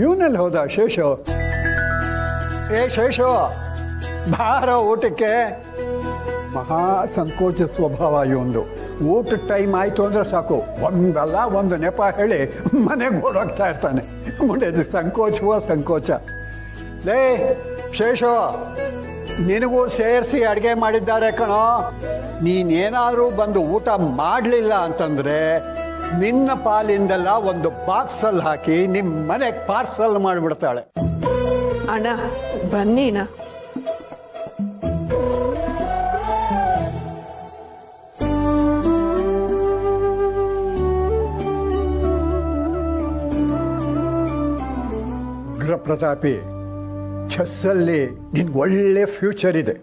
ಇವನಲ್ಲಿ ಹೋದ ಶೇಷು. ಏ ಶೇಷು, ಬಾರ ಊಟಕ್ಕೆ. ಮಹಾ ಸಂಕೋಚ ಸ್ವಭಾವ ಇವಂದು. ಊಟದ ಟೈಮ್ ಆಯಿತು ಅಂದರೆ ಸಾಕು, ಒಂದಲ್ಲ ಒಂದು ನೆಪ ಹೇಳಿ ಮನೆಗೆ ಓಡೋಗ್ತಾ ಇರ್ತಾನೆ. ಮುಂದೆ ಸಂಕೋಚ. ಲೇ ಶೇಷು, ನಿನಗೂ ಸೇರಿಸಿ ಅಡುಗೆ ಮಾಡಿದ್ದಾರೆ ಕಣೋ. ನೀನೇನಾದರೂ ಬಂದು ಊಟ ಮಾಡಲಿಲ್ಲ ಅಂತಂದರೆ ನಿನ್ನ ಪಾಲಿಂದೆಲ್ಲ ಒಂದು ಬಾಕ್ಸಲ್ಲಿ ಹಾಕಿ ನಿಮ್ಮ ಮನೆಗೆ ಪಾರ್ಸಲ್ ಮಾಡಿಬಿಡ್ತಾಳೆ. ಅಣ್ಣ ಬನ್ನಿನ. ಪ್ರತಾಪಿ, ಚೆಸ್ಸಲ್ಲಿ ನಿನ್ಗೆ ಒಳ್ಳೆ ಫ್ಯೂಚರ್ ಇದೆ.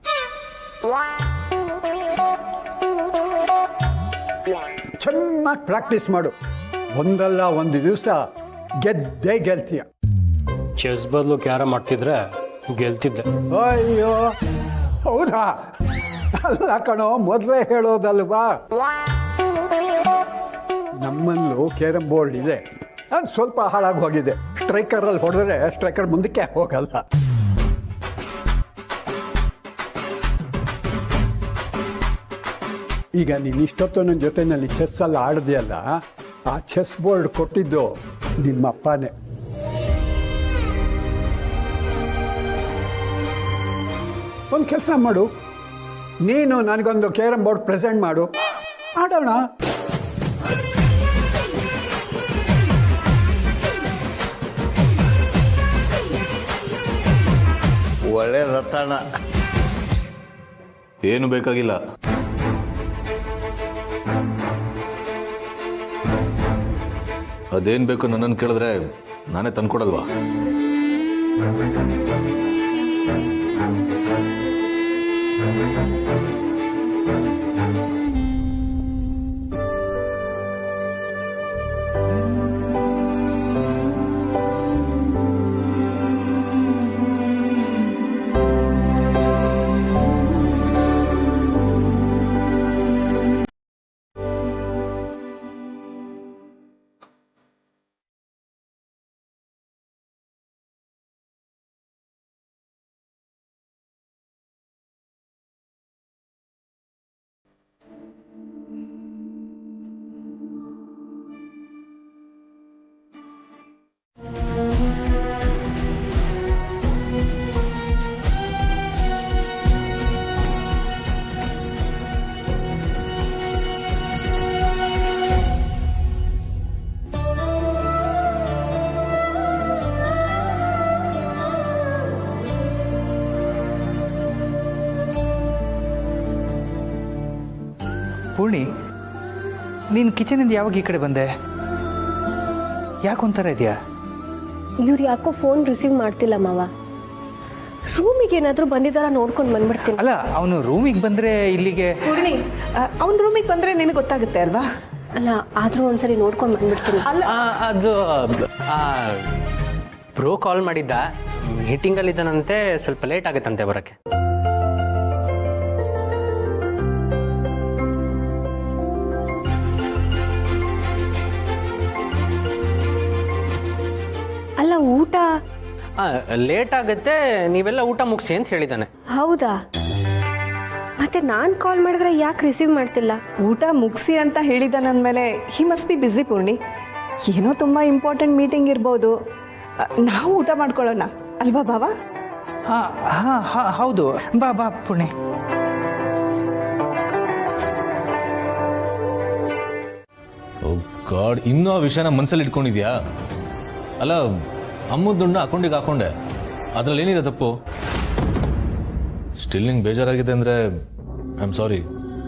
ಚೆನ್ನಾಗಿ ಪ್ರಾಕ್ಟೀಸ್ ಮಾಡು. ಒಂದಲ್ಲ ಒಂದು ದಿವಸ ಗೆದ್ದೇ ಗೆಲ್ತೀಯ. ಚೆಸ್ ಬದಲು ಕ್ಯಾರಮ್ ಮಾಡ್ತಿದ್ರೆ ಗೆಲ್ತಿದ್ದೆ. ಅಯ್ಯೋ ಹೌದಾ? ಅಲ್ಲ ಕಣೋ, ಮೊದಲೇ ಹೇಳೋದಲ್ವಾ. ನಮ್ಮಲ್ಲೂ ಕ್ಯಾರಮ್ ಬೋರ್ಡ್ ಇದೆ, ಅದು ಸ್ವಲ್ಪ ಹಾಳಾಗಿ ಹೋಗಿದೆ. ಸ್ಟ್ರೈಕರಲ್ಲಿ ಹೊಡೆದ್ರೆ ಸ್ಟ್ರೈಕರ್ ಮುಂದಕ್ಕೆ ಹೋಗಲ್ಲ. ಈಗ ನೀನು ಇಷ್ಟೊತ್ತು ನನ್ನ ಜೊತೆನಲ್ಲಿ ಚೆಸ್ಸಲ್ಲಿ ಆಡಿದೆಯಲ್ಲ, ಆ ಚೆಸ್ ಬೋರ್ಡ್ ಕೊಟ್ಟಿದ್ದು ನಿಮ್ಮ ಅಪ್ಪನೇ. ಒಂದು ಕೆಲಸ ಮಾಡು, ನೀನು ನನಗೊಂದು ಕ್ಯಾರಮ್ ಬೋರ್ಡ್ ಪ್ರೆಸೆಂಟ್ ಮಾಡು, ಆಡೋಣ. ಒಳ್ಳೆ ರತನ. ಏನು ಬೇಕಾಗಿಲ್ಲ. ಅದೇನ್ ಬೇಕು ನನ್ನನ್ನು ಕೇಳಿದ್ರೆ ನಾನೇ ತಂದ್ಕೊಡಲ್ವಾ? ಪೂರ್ಣಿ, ನೀನು ಕಿಚನಿಂದ ಯಾವಾಗ ಈ ಕಡೆ ಬಂದೆ? ಯಾಕೊಂಥರ ಇದೆಯಾ? ಇವ್ರು ಯಾಕೋ ಫೋನ್ ರಿಸೀವ್ ಮಾಡ್ತಿಲ್ಲ ಮಾವ. ರೂಮಿಗೆ ಏನಾದರೂ ಬಂದಿದ್ದಾರ ನೋಡ್ಕೊಂಡು ಬಂದ್ಬಿಡ್ತೀನಿ. ಅಲ್ಲ, ಅವನು ರೂಮಿಗೆ ಬಂದರೆ ಇಲ್ಲಿಗೆ. ಪೂರ್ಣಿ, ಅವ್ನ ರೂಮಿಗೆ ಬಂದರೆ ನಿನಗೆ ಗೊತ್ತಾಗುತ್ತೆ ಅಲ್ವಾ? ಅಲ್ಲ, ಆದರೂ ಒಂದ್ಸರಿ ನೋಡ್ಕೊಂಡು ಬಂದ್ಬಿಡ್ತೀನಿ. ಅದು ಬ್ರೋ ಕಾಲ್ ಮಾಡಿದ್ದ, ಮೀಟಿಂಗಲ್ಲಿದ್ದಾನಂತೆ, ಸ್ವಲ್ಪ ಲೇಟ್ ಆಗುತ್ತಂತೆ ಬರೋಕ್ಕೆ. ಅಲ್ಲ, ಊಟ ಲೇಟ್ ಆಗುತ್ತೆ, ನೀವೆಲ್ಲ ಊಟ ಮುಗಿಸಿ ಅಂತ ಹೇಳಿದ್ದಾನೆ. ಹೌದಾ? ಮತ್ತೆ ನಾನು ಕಾಲ್ ಮಾಡಿದ್ರೆ ಯಾಕೆ ರಿಸೀವ್ ಮಾಡ್ತಿಲ್ಲ? ಊಟ ಮುಗಿಸಿ ಅಂತ ಹೇಳಿದಾನಂದ್ಮೇಲೆ he must be busy Poorni. ಏನೋ ತುಂಬ ಇಂಪಾರ್ಟೆಂಟ್ ಮೀಟಿಂಗ್ ಇರ್ಬೋದು. ನಾವು ಊಟ ಮಾಡ್ಕೊಳ್ಳೋಣ ಅಲ್ವಾ ಬಾವಾ? ಹಾಂ ಹೌದು. ಬಾ ಬಾ ಪುಣೆ. ಗಾಡ್, ಇನ್ನೂ ಆ ವಿಷಯನ ಮನಸ್ಸಲ್ಲಿ ಇಟ್ಕೊಂಡಿದ್ಯಾ? ಅಲ್ಲ, ಅಮ್ಮದ ದುಡ್ಡನ್ನ ಅಕೌಂಟಿಗೆ ಹಾಕೊಂಡೆ, ಅದ್ರಲ್ಲಿ ಏನಿದೆ ತಪ್ಪು? ಸ್ಟಿಲ್ ನಿಂಗೆ ಬೇಜಾರಾಗಿದೆ ಅಂದರೆ ಐ ಆಮ್ ಸಾರಿ.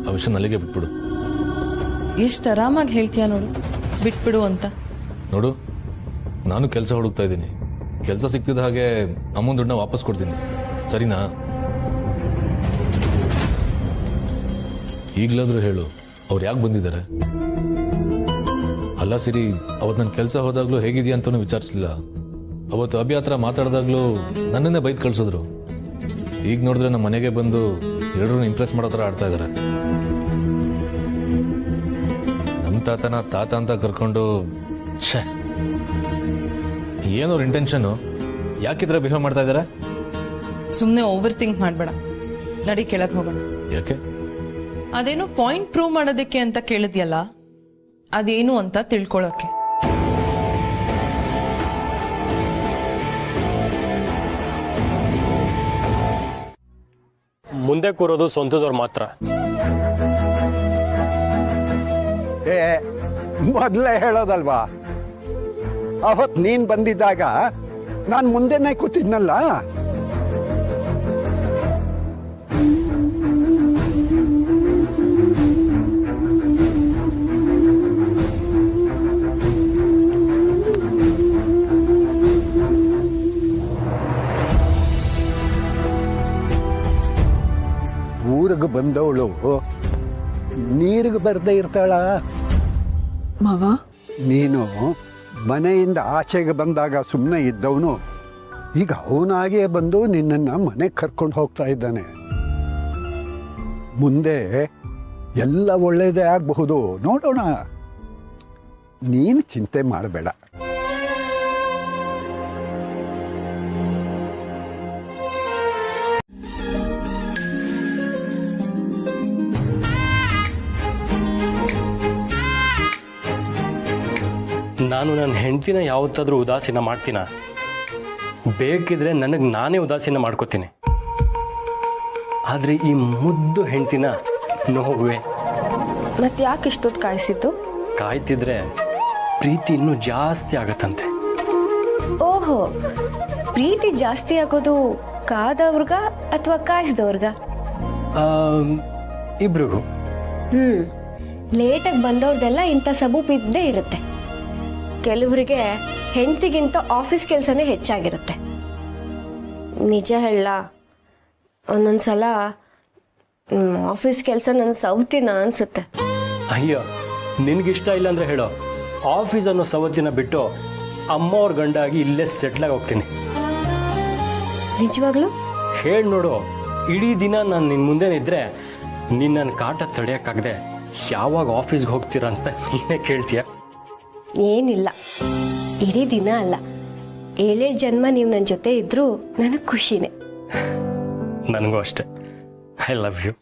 ಆ ವಿಷಯ ಅಲ್ಲಿಗೆ ಬಿಟ್ಬಿಡು. ಎಷ್ಟು ಆರಾಮಾಗಿ ಹೇಳ್ತೀಯ ನೋಡು, ಬಿಟ್ಬಿಡು ಅಂತ. ನೋಡು, ನಾನು ಕೆಲಸ ಹುಡುಕ್ತಾ ಇದ್ದೀನಿ. ಕೆಲಸ ಸಿಕ್ತಿದ್ದ ಹಾಗೆ ಅಮ್ಮನ ದುಡ್ಡನ್ನ ವಾಪಸ್ ಕೊಡ್ತೀನಿ, ಸರಿನಾ? ಈಗಲಾದರೂ ಹೇಳು, ಅವ್ರು ಯಾಕೆ ಬಂದಿದ್ದಾರೆ? ಅಲ್ಲ ಸಿರಿ, ಅವತ್ತು ನನ್ನ ಕೆಲಸ ಹೋದಾಗ್ಲೂ ಹೇಗಿದೆಯಾ ಅಂತಲೂ ವಿಚಾರಿಸಲಿಲ್ಲ. ಅವತ್ತು ಅಭಿ ಹತ್ರ ಮಾತಾಡಿದಾಗ್ಲೂ ನನ್ನನ್ನೇ ಬೈದು ಕಳಿಸಿದ್ರು. ಈಗ ನೋಡಿದ್ರೆ ನಮ್ಮ ಮನೆಗೆ ಬಂದು ಎಲ್ಲರೂ ಇಂಪ್ರೆಸ್ ಮಾಡೋ ಥರ ಆಡ್ತಾ ಇದ್ದಾರೆ. ನಮ್ಮ ತಾತನ ತಾತ ಅಂತ ಕರ್ಕೊಂಡು, ಛೇ, ಏನೋರ್ ಇಂಟೆನ್ಷನು? ಯಾಕಿದ್ರೆ ಬಿಹೇವ್ ಮಾಡ್ತಾ ಇದ್ದಾರೆ? ಸುಮ್ಮನೆ ಓವರ್ ಥಿಂಕ್ ಮಾಡಬೇಡ, ನಡಿ ಕೆಳಗೆ ಹೋಗೋಣ. ಯಾಕೆ? ಅದೇನೋ ಪಾಯಿಂಟ್ ಪ್ರೂವ್ ಮಾಡೋದಕ್ಕೆ ಅಂತ ಕೇಳಿದ್ಯಲ್ಲ, ಅದೇನು ಅಂತ ತಿಳ್ಕೊಳ್ಳೋಕೆ. ಮುಂದೆ ಕೂರೋದು ಸ್ವಂತದವ್ರು ಮಾತ್ರ. ಮೊದಲೇ ಹೇಳೋದಲ್ವಾ, ಅವತ್ ನೀನ್ ಬಂದಿದ್ದಾಗ ನಾನು ಮುಂದೆನೆ ಕೂತಿದ್ನಲ್ಲ. ಊರಿಗೆ ಬಂದವಳು ನೀರಿಗೆ ಬರ್ದೇ ಇರ್ತಾಳ? ಮಾವ, ನೀನು ಮನೆಯಿಂದ ಆಚೆಗೆ ಬಂದಾಗ ಸುಮ್ಮನೆ ಇದ್ದವನು ಈಗ ಅವನಾಗೇ ಬಂದು ನಿನ್ನನ್ನು ಮನೆಗೆ ಕರ್ಕೊಂಡು ಹೋಗ್ತಾ ಇದ್ದಾನೆ. ಮುಂದೆ ಎಲ್ಲ ಒಳ್ಳೇದೇ ಆಗಬಹುದು, ನೋಡೋಣ. ನೀನು ಚಿಂತೆ ಮಾಡಬೇಡ. ನಾನು ನನ್ನ ಹೆಂಡತಿನ ಯಾವತ್ತಾದ್ರೂ ಉದಾಸೀನ ಮಾಡ್ತೀನ? ಬೇಕಿದ್ರೆ ನನಗೆ ನಾನೇ ಉದಾಸೀನ ಮಾಡ್ಕೋತೀನಿ. ಆದರೆ ಈ ಮುದ್ದು ಹೆಂಡತಿನ ನೋವೇ. ಮತ್ತೆ ಯಾಕೆ ಇಷ್ಟೊತ್ತು ಕಾಯಿಸಿದ್ದು? ಕಾಯ್ತಿದ್ರೆ ಪ್ರೀತಿ ಇನ್ನೂ ಜಾಸ್ತಿ ಆಗತ್ತಂತೆ. ಓಹೋ, ಪ್ರೀತಿ ಜಾಸ್ತಿ ಆಗೋದು ಕಾದವ್ರಿಗ ಅಥವಾ ಕಾಯಿಸ್ದವ್ರಿಗ? ಇಬ್ರಿಗೂ. ಲೇಟಾಗಿ ಬಂದವ್ರಿಗೆಲ್ಲ ಇಂಥ ಸಬೂಬ್ ಇದ್ದೇ ಇರುತ್ತೆ. ಕೆಲವರಿಗೆ ಹೆಂಡತಿಗಿಂತ ಆಫೀಸ್ ಕೆಲಸನೇ ಹೆಚ್ಚಾಗಿರುತ್ತೆ. ನಿಜ ಹೇಳ, ಒಂದೊಂದ್ಸಲ ಆಫೀಸ್ ಕೆಲಸ ನನ್ನ ಸೌತಿನ ಅನ್ಸುತ್ತೆ. ಅಯ್ಯೋ, ನಿನ್ಗಿಷ್ಟ ಇಲ್ಲ ಅಂದ್ರೆ ಹೇಳೋ, ಆಫೀಸ್ ಅನ್ನೋ ಸವತ್ತಿನ ಬಿಟ್ಟು ಅಮ್ಮ ಅವ್ರ ಗಂಡಾಗಿ ಇಲ್ಲೇ ಸೆಟ್ಲಾಗಿ ಹೋಗ್ತೀನಿ. ನಿಜವಾಗ್ಲು? ಹೇಳಿ ನೋಡು, ಇಡೀ ದಿನ ನಾನು ನಿನ್ನ ಮುಂದೆ ಇದ್ರೆ ನೀನು ನನ್ನ ಕಾಟ ತಡೆಯೋಕ್ಕಾಗದೆ ಯಾವಾಗ ಆಫೀಸ್ಗೆ ಹೋಗ್ತೀರಾ ಅಂತ ನೀನೇ ಕೇಳ್ತೀಯ? ಏನಿಲ್ಲ, ಇಡೀ ದಿನ ಅಲ್ಲ, 7 ಜನ್ಮ ನೀವು ನನ್ನ ಜೊತೆ ಇದ್ರೂ ನನಗೆ ಖುಷಿನೇ. ನನಗೂ ಅಷ್ಟೆ. I love you.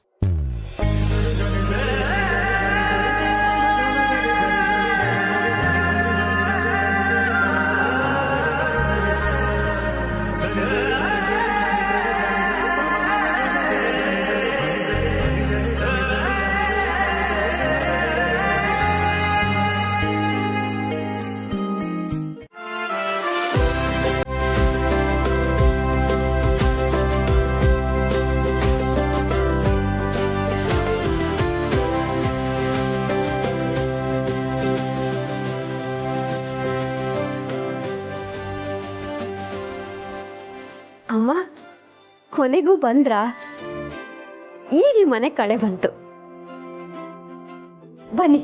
ಅಮ್ಮ, ಕೊನೆಗೂ ಬಂದ್ರಾ? ಈಗ ಈ ಮನೆ ಕಳೆ ಬಂತು. ಬನ್ನಿ.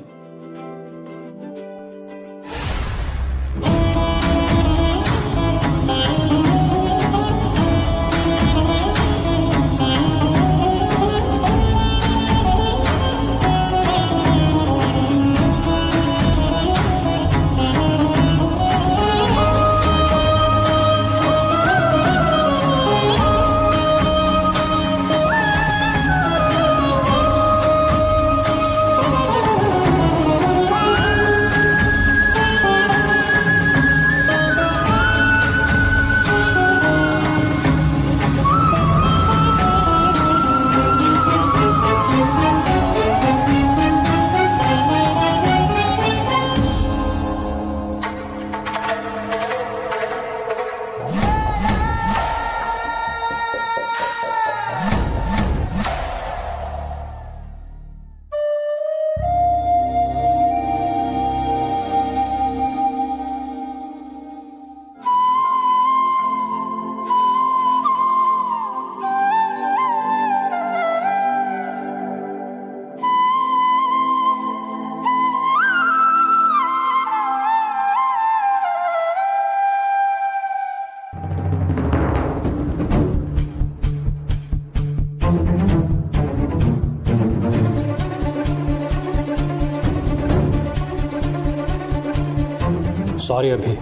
ಸಾರಿ ಅಭಿ,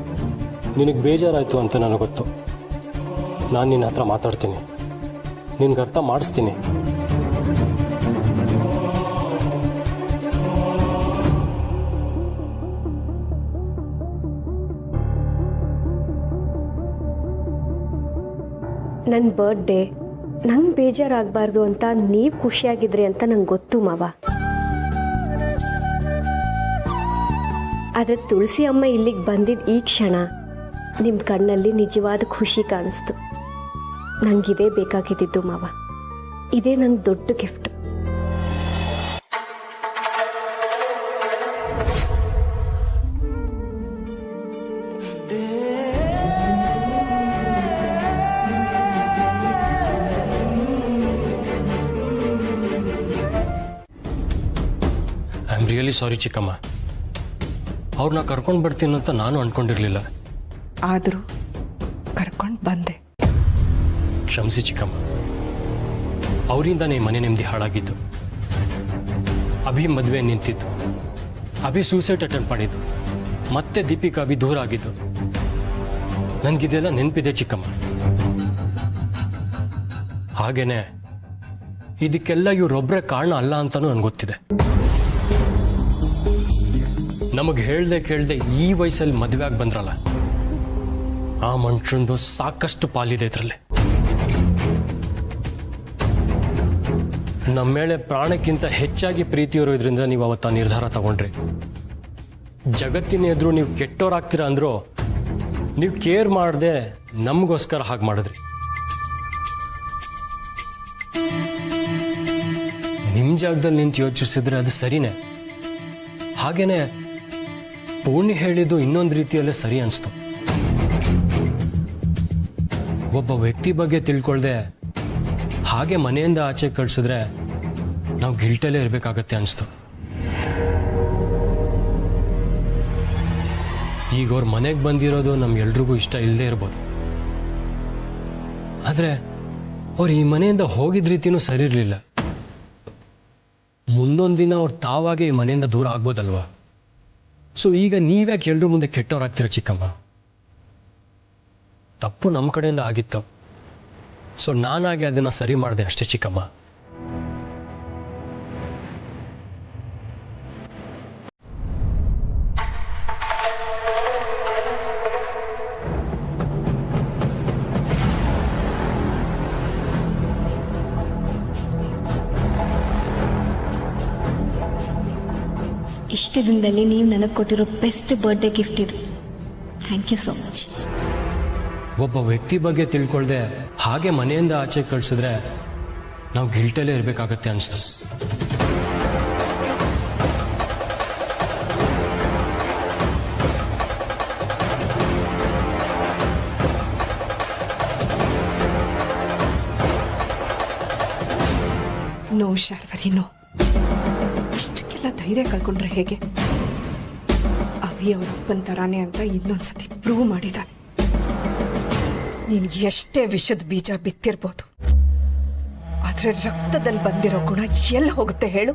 ನಿನಗೆ ಬೇಜಾರಾಯಿತು ಅಂತ ನನಗೆ ಗೊತ್ತು. ನಾನು ನಿನ್ನ ಹತ್ರ ಮಾತಾಡ್ತೀನಿ, ನಿನ್ಗೆ ಅರ್ಥ ಮಾಡಿಸ್ತೀನಿ. ನನ್ನ ಬರ್ತ್ಡೇ ನಂಗೆ ಬೇಜಾರಾಗಬಾರ್ದು ಅಂತ ನೀವು ಖುಷಿಯಾಗಿದ್ರಿ ಅಂತ ನಂಗೆ ಗೊತ್ತು ಮಾವ. ಆದರೆ ತುಳಸಿ ಅಮ್ಮ ಇಲ್ಲಿಗೆ ಬಂದಿದ್ದ ಈ ಕ್ಷಣ ನಿಮ್ಮ ಕಣ್ಣಲ್ಲಿ ನಿಜವಾದ ಖುಷಿ ಕಾಣಿಸ್ತು. ನಂಗಿದೇ ಬೇಕಾಗಿದ್ದಿದ್ದು ಮಾವ. ಇದೇ ನಂಗೆ ದೊಡ್ಡ gift. I am really sorry ಚಿಕ್ಕಮ್ಮ. ಅವ್ರನ್ನ ಕರ್ಕೊಂಡು ಬರ್ತೀನಿ ಅಂತ ನಾನು ಅನ್ಕೊಂಡಿರ್ಲಿಲ್ಲ. ಆದರೂ ಕರ್ಕೊಂಡು ಬಂದೆ. ಕ್ಷಮಿಸಿ ಚಿಕ್ಕಮ್ಮ, ಅವರಿಂದಾನೇ ಮನೆ ನೆಮ್ಮದಿ ಹಾಳಾಗಿದ್ದು. ಅಭಿ ಮದುವೆ ನಿಂತಿದ್ದು, ಅಭಿ ಸೂಸೈಡ್ ಅಟೆಂಪ್ಟ್ ಮಾಡಿದ್ದು, ಮತ್ತೆ ದೀಪಿಕಾ ಅಭಿ ದೂರ ಆಗಿದ್ದು. ನನಗಿದೆಲ್ಲ ನೆನಪಿದೆ ಚಿಕ್ಕಮ್ಮ. ಹಾಗೇನೆ ಇದಕ್ಕೆಲ್ಲ ಇವ್ರೊಬ್ಬರೇ ಕಾರಣ ಅಲ್ಲ ಅಂತಾನೂ ನನಗೆ ಗೊತ್ತಿದೆ. ನಮಗೆ ಹೇಳ್ದೆ ಈ ವಯಸ್ಸಲ್ಲಿ ಮದುವೆ ಆಗಿ ಬಂದ್ರಲ್ಲ, ಆ ಮನುಷ್ಯಂದು ಸಾಕಷ್ಟು ಪಾಲಿದೆ ಇದರಲ್ಲಿ. ನಮ್ಮ ಮೇಲೆ ಪ್ರಾಣಕ್ಕಿಂತ ಹೆಚ್ಚಾಗಿ ಪ್ರೀತಿಯವರು ಇದರಿಂದ ನೀವು ಅವತ್ತ ನಿರ್ಧಾರ ತಗೊಂಡ್ರಿ. ಜಗತ್ತಿನ ಎದುರು ನೀವು ಕೆಟ್ಟೋರಾಗ್ತೀರಾ ಅಂದ್ರು ನೀವು ಕೇರ್ ಮಾಡದೆ ನಮಗೋಸ್ಕರ ಹಾಗೆ ಮಾಡಿದ್ರಿ. ನಿಮ್ಮ ಜಾಗದಲ್ಲಿ ನಿಂತು ಯೋಚಿಸಿದ್ರೆ ಅದು ಸರಿನೇ. ಹಾಗೇನೆ ಪೂರ್ಣಿ ಹೇಳಿದ್ದು ಇನ್ನೊಂದು ರೀತಿಯಲ್ಲೇ ಸರಿ ಅನಿಸ್ತು. ಒಬ್ಬ ವ್ಯಕ್ತಿ ಬಗ್ಗೆ ತಿಳ್ಕೊಳ್ದೆ ಹಾಗೆ ಮನೆಯಿಂದ ಆಚೆ ಕಳಿಸಿದ್ರೆ ನಾವು ಗಿಲ್ಟಲ್ಲೇ ಇರಬೇಕಾಗತ್ತೆ ಅನಿಸ್ತು. ಈಗ ಅವ್ರ ಮನೆಗೆ ಬಂದಿರೋದು ನಮ್ಗೆಲ್ರಿಗೂ ಇಷ್ಟ ಇಲ್ಲದೆ ಇರ್ಬೋದು, ಆದರೆ ಅವ್ರು ಈ ಮನೆಯಿಂದ ಹೋಗಿದ ರೀತಿನೂ ಸರಿ ಇರಲಿಲ್ಲ. ಮುಂದೊಂದು ದಿನ ಅವ್ರು ತಾವಾಗೆ ಈ ಮನೆಯಿಂದ ದೂರ ಆಗ್ಬೋದಲ್ವಾ? ಸೊ ಈಗ ನೀವ್ಯಾಕೆ ಎಲ್ರ ಮುಂದೆ ಕೆಟ್ಟವ್ರಾಗ್ತೀರ ಚಿಕ್ಕಮ್ಮ? ತಪ್ಪು ನಮ್ಮ ಕಡೆಯಿಂದ ಆಗಿತ್ತು, ಸೊ ನಾನಾಗಿ ಅದನ್ನು ಸರಿ ಮಾಡಿದೆ ಅಷ್ಟೇ ಚಿಕ್ಕಮ್ಮ. ಇಷ್ಟು ದಿನದಲ್ಲಿ ನೀವು ನನಗೆ ಕೊಟ್ಟಿರೋ ಬೆಸ್ಟ್ ಬರ್ಡೇ ಗಿಫ್ಟ್ ಇದು. Thank you so much. ಒಬ್ಬ ವ್ಯಕ್ತಿ ಬಗ್ಗೆ ತಿಳ್ಕೊಳ್ದೆ ಹಾಗೆ ಮನೆಯಿಂದ ಆಚೆ ಕಳಿಸಿದ್ರೆ ನಾವು ಗಿಲ್ಟಲ್ಲೇ ಇರಬೇಕಾಗತ್ತೆ ಅನಿಸ್ತು. No Sharvari, no. ಇಷ್ಟಕ್ಕೆಲ್ಲ ಧೈರ್ಯ ಕಳ್ಕೊಂಡ್ರೆ ಹೇಗೆ? ಅವಿ ಅವ್ರ ಅಪ್ಪನ ತರಾನೇ ಅಂತ ಇನ್ನೊಂದ್ಸತಿ ಪ್ರೂವ್ ಮಾಡಿದಾನೆ. ನೀನು ಎಷ್ಟೇ ವಿಷದ ಬೀಜ ಬಿತ್ತಿರ್ಬೋದು, ಆದ್ರೆ ರಕ್ತದಲ್ಲಿ ಬಂದಿರೋ ಗುಣ ಎಲ್ಲಿ ಹೋಗುತ್ತೆ ಹೇಳು?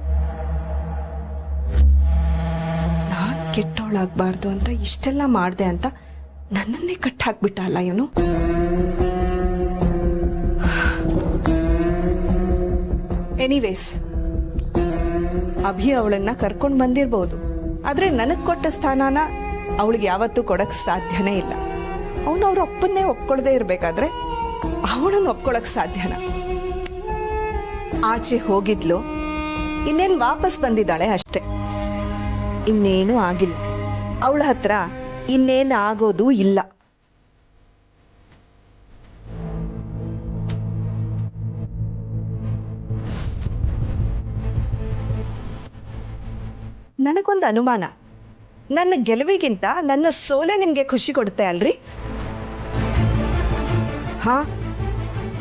ನಾನ್ ಕೆಟ್ಟವಳಾಗ್ಬಾರ್ದು ಅಂತ ಇಷ್ಟೆಲ್ಲ ಮಾಡ್ದೆ ಅಂತ ನನ್ನನ್ನೇ ಕಟ್ ಹಾಕ್ಬಿಟ್ಟ ಅಲ್ಲ ಇವನು. ಎನಿವೇಸ್, ಅಭಿ ಅವಳನ್ನ ಕರ್ಕೊಂಡು ಬಂದಿರ್ಬೋದು, ಆದ್ರೆ ನನಗ್ ಕೊಟ್ಟ ಸ್ಥಾನನ ಅವಳಿಗೆ ಯಾವತ್ತೂ ಕೊಡಕ್ ಸಾಧ್ಯನೇ ಇಲ್ಲ. ಅವನು ಅವ್ರ ಅಪ್ಪನ್ನೇ ಒಪ್ಕೊಳ್ದೇ ಇರ್ಬೇಕಾದ್ರೆ ಅವಳನ್ನ ಒಪ್ಕೊಳಕ್ ಸಾಧ್ಯನಾ? ಆಚೆ ಹೋಗಿದ್ಲು, ಇನ್ನೇನ್ ವಾಪಸ್ ಬಂದಿದ್ದಾಳೆ ಅಷ್ಟೆ, ಇನ್ನೇನು ಆಗಿಲ್ಲ. ಅವಳ ಹತ್ರ ಇನ್ನೇನು ಆಗೋದು ಇಲ್ಲ. ನನಗೊಂದು ಅನುಮಾನ, ನನ್ನ ಗೆಲುವಿಗಿಂತ ನನ್ನ ಸೋಲೆ ನಿಮ್ಗೆ ಖುಷಿ ಕೊಡುತ್ತೆ ಅಲ್ರಿ?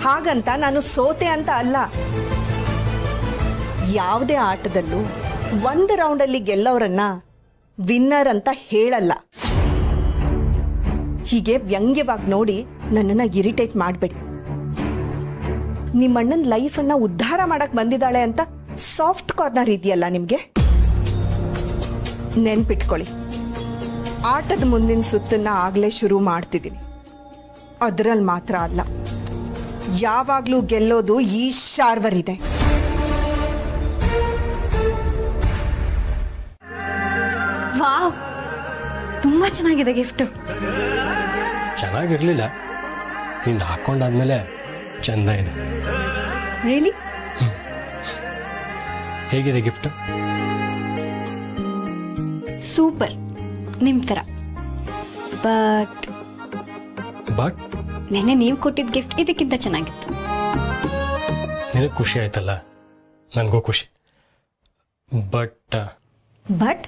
ಹಾಗಂತ ನಾನು ಸೋತೆ ಅಂತ ಅಲ್ಲ. ಯಾವುದೇ ಆಟದಲ್ಲೂ ಒಂದು ರೌಂಡಲ್ಲಿ ಗೆಲ್ಲೋರನ್ನ ವಿನ್ನರ್ ಅಂತ ಹೇಳಲ್ಲ. ಹೀಗೆ ವ್ಯಂಗ್ಯವಾಗಿ ನೋಡಿ ನನ್ನನ್ನ ಇರಿಟೇಟ್ ಮಾಡಬೇಡಿ. ನಿಮ್ಮಣ್ಣನ ಲೈಫನ್ನ ಉದ್ಧಾರ ಮಾಡಕ್ ಬಂದಿದ್ದಾಳೆ ಅಂತ ಸಾಫ್ಟ್ ಕಾರ್ನರ್ ಇದೆಯಲ್ಲ ನಿಮ್ಗೆ, ನೆನ್ಪಿಟ್ಕೊಳ್ಳಿ. ಆಟದ ಮುಂದಿನ ಸುತ್ತನ್ನ ಆಗ್ಲೇ ಶುರು ಮಾಡ್ತಿದ್ದೀನಿ. ಅದರಲ್ಲಿ ಮಾತ್ರ ಅಲ್ಲ, ಯಾವಾಗ್ಲೂ ಗೆಲ್ಲೋದು ಈ ಶಾರ್ವರಿದೆ. ವಾವ್, ತುಂಬಾ ಚೆನ್ನಾಗಿದೆ ಗಿಫ್ಟ್. ಚೆನ್ನಾಗಿರ್ಲಿಲ್ಲ, ನಿಂದು ಹಾಕೊಂಡಾದ್ಮೇಲೆ ಚಂದ ಇದೆ. ರಿಯಲಿ? ಹೇಗಿದೆ ಗಿಫ್ಟ್? ಸೂಪರ್, ನಿಮ್ ತರ. ಬಟ್ ನೆನ್ನೆ ನೀವು ಕೊಟ್ಟಿದ್ದ ಗಿಫ್ಟ್ ಇದಕ್ಕಿಂತ ಚೆನ್ನಾಗಿತ್ತು. ನಿನಗೆ ಖುಷಿ ಆಯ್ತಲ್ಲ, ನನಗೂ ಖುಷಿ. ಬಟ್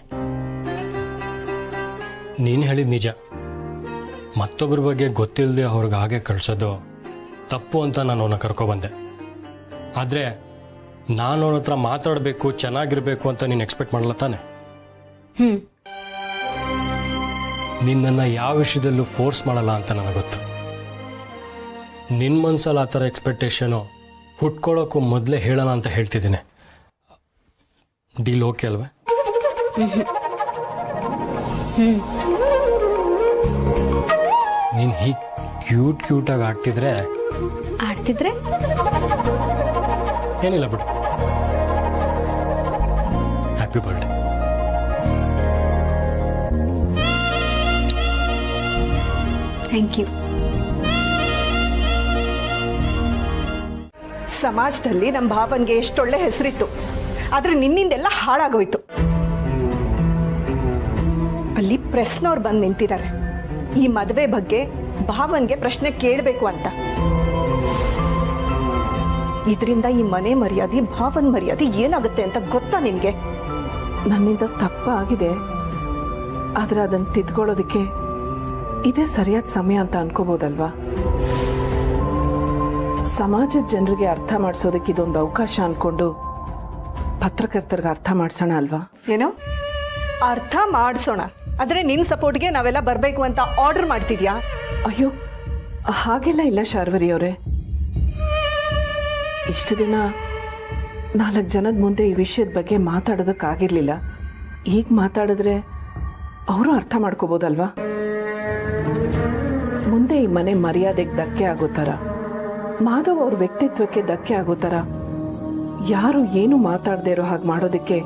ನೀನು ಹೇಳಿದ ನಿಜ. ಮತ್ತೊಬ್ಬರ ಬಗ್ಗೆ ಗೊತ್ತಿಲ್ಲದೆ ಅವ್ರಿಗೆ ಹಾಗೆ ಕಳ್ಸೋದು ತಪ್ಪು ಅಂತ ನಾನು ಅವನ್ನ ಕರ್ಕೊಬಂದೆ. ಆದರೆ ನಾನು ಅವ್ರ ಹತ್ರ ಮಾತಾಡಬೇಕು, ಚೆನ್ನಾಗಿರ್ಬೇಕು ಅಂತ ನೀನು ಎಕ್ಸ್ಪೆಕ್ಟ್ ಮಾಡಲ್ಲ ತಾನೆ? ನಿನ್ನನ್ನು ಯಾವ ವಿಷಯದಲ್ಲೂ ಫೋರ್ಸ್ ಮಾಡಲ್ಲ ಅಂತ ನನಗೆ ಗೊತ್ತು. ನಿನ್ನ ಮನಸ್ಸಲ್ಲಿ ಆ ಥರ ಎಕ್ಸ್ಪೆಕ್ಟೇಷನು ಹುಟ್ಕೊಳ್ಳೋಕ್ಕೂ ಮೊದಲೇ ಹೇಳೋಣ ಅಂತ ಹೇಳ್ತಿದ್ದೀನಿ. ಡೀಲ್ ಓಕೆ ಅಲ್ವಾ? ನೀನು ಹೀಗೆ ಕ್ಯೂಟಾಗಿ ಆಡ್ತಿದ್ರೆ ಏನಿಲ್ಲ ಬಿಡು. Happy birthday. Thank you. ಸಮಾಜದಲ್ಲಿ ನಮ್ಮ ಭಾವನ್ಗೆ ಎಷ್ಟೊಳ್ಳೆ ಹೆಸರಿತ್ತು, ಆದ್ರೆ ನಿನ್ನಿಂದೆಲ್ಲ ಹಾಳಾಗೋಯ್ತು. ಅಲ್ಲಿ ಪ್ರೆಸ್ನವ್ರು ಬಂದು ನಿಂತಿದ್ದಾರೆ ಈ ಮದುವೆ ಬಗ್ಗೆ ಭಾವನ್ಗೆ ಪ್ರಶ್ನೆ ಕೇಳಬೇಕು ಅಂತ. ಇದರಿಂದ ಈ ಮನೆ ಮರ್ಯಾದೆ, ಭಾವನ ಮರ್ಯಾದೆ ಏನಾಗುತ್ತೆ ಅಂತ ಗೊತ್ತಾ ನಿನ್ಗೆ? ನನ್ನಿಂದ ತಪ್ಪಾಗಿದೆ, ಆದ್ರೆ ಅದನ್ನು ತಿದ್ಕೊಳ್ಳೋದಕ್ಕೆ ಇದೇ ಸರಿಯಾದ ಸಮಯ ಅಂತ ಅನ್ಕೋಬೋದಲ್ವಾ? ಸಮಾಜದ ಜನರಿಗೆ ಅರ್ಥ ಮಾಡಿಸೋದಕ್ಕೆ ಇದೊಂದು ಅವಕಾಶ ಅನ್ಕೊಂಡು ಪತ್ರಕರ್ತರಿಗೆ ಅರ್ಥ ಮಾಡಿಸೋಣ ಅಲ್ವಾ? ಏನೋ ಅರ್ಥ ಮಾಡಿಸೋಣ, ಆದ್ರೆ ನಿನ್ ಸಪೋರ್ಟ್ಗೆ ನಾವೆಲ್ಲ ಬರ್ಬೇಕು ಅಂತ ಆರ್ಡರ್ ಮಾಡ್ತಿದ್ಯಾ? ಅಯ್ಯೋ, ಹಾಗೆಲ್ಲ ಇಲ್ಲ ಶಾರ್ವರಿ ಅವರೇ. ಇಷ್ಟು ದಿನ 4 ಜನದ ಮುಂದೆ ಈ ವಿಷಯದ ಬಗ್ಗೆ ಮಾತಾಡೋದಕ್ಕಾಗಿರ್ಲಿಲ್ಲ. ಈಗ ಮಾತಾಡಿದ್ರೆ ಅವರು ಅರ್ಥ ಮಾಡ್ಕೋಬೋದಲ್ವಾ? ಮುಂದೆ ಈ ಮನೆ ಮರ್ಯಾದೆಗೆ ಧಕ್ಕೆ ಆಗೋ ಥರ, ಮಾಧವ್ ಅವ್ರ ವ್ಯಕ್ತಿತ್ವಕ್ಕೆ ಧಕ್ಕೆ ಆಗೋ ಥರ ಯಾರು ಏನು ಮಾತಾಡದೇ ಇರೋ ಹಾಗೆ ಮಾಡೋದಕ್ಕೆ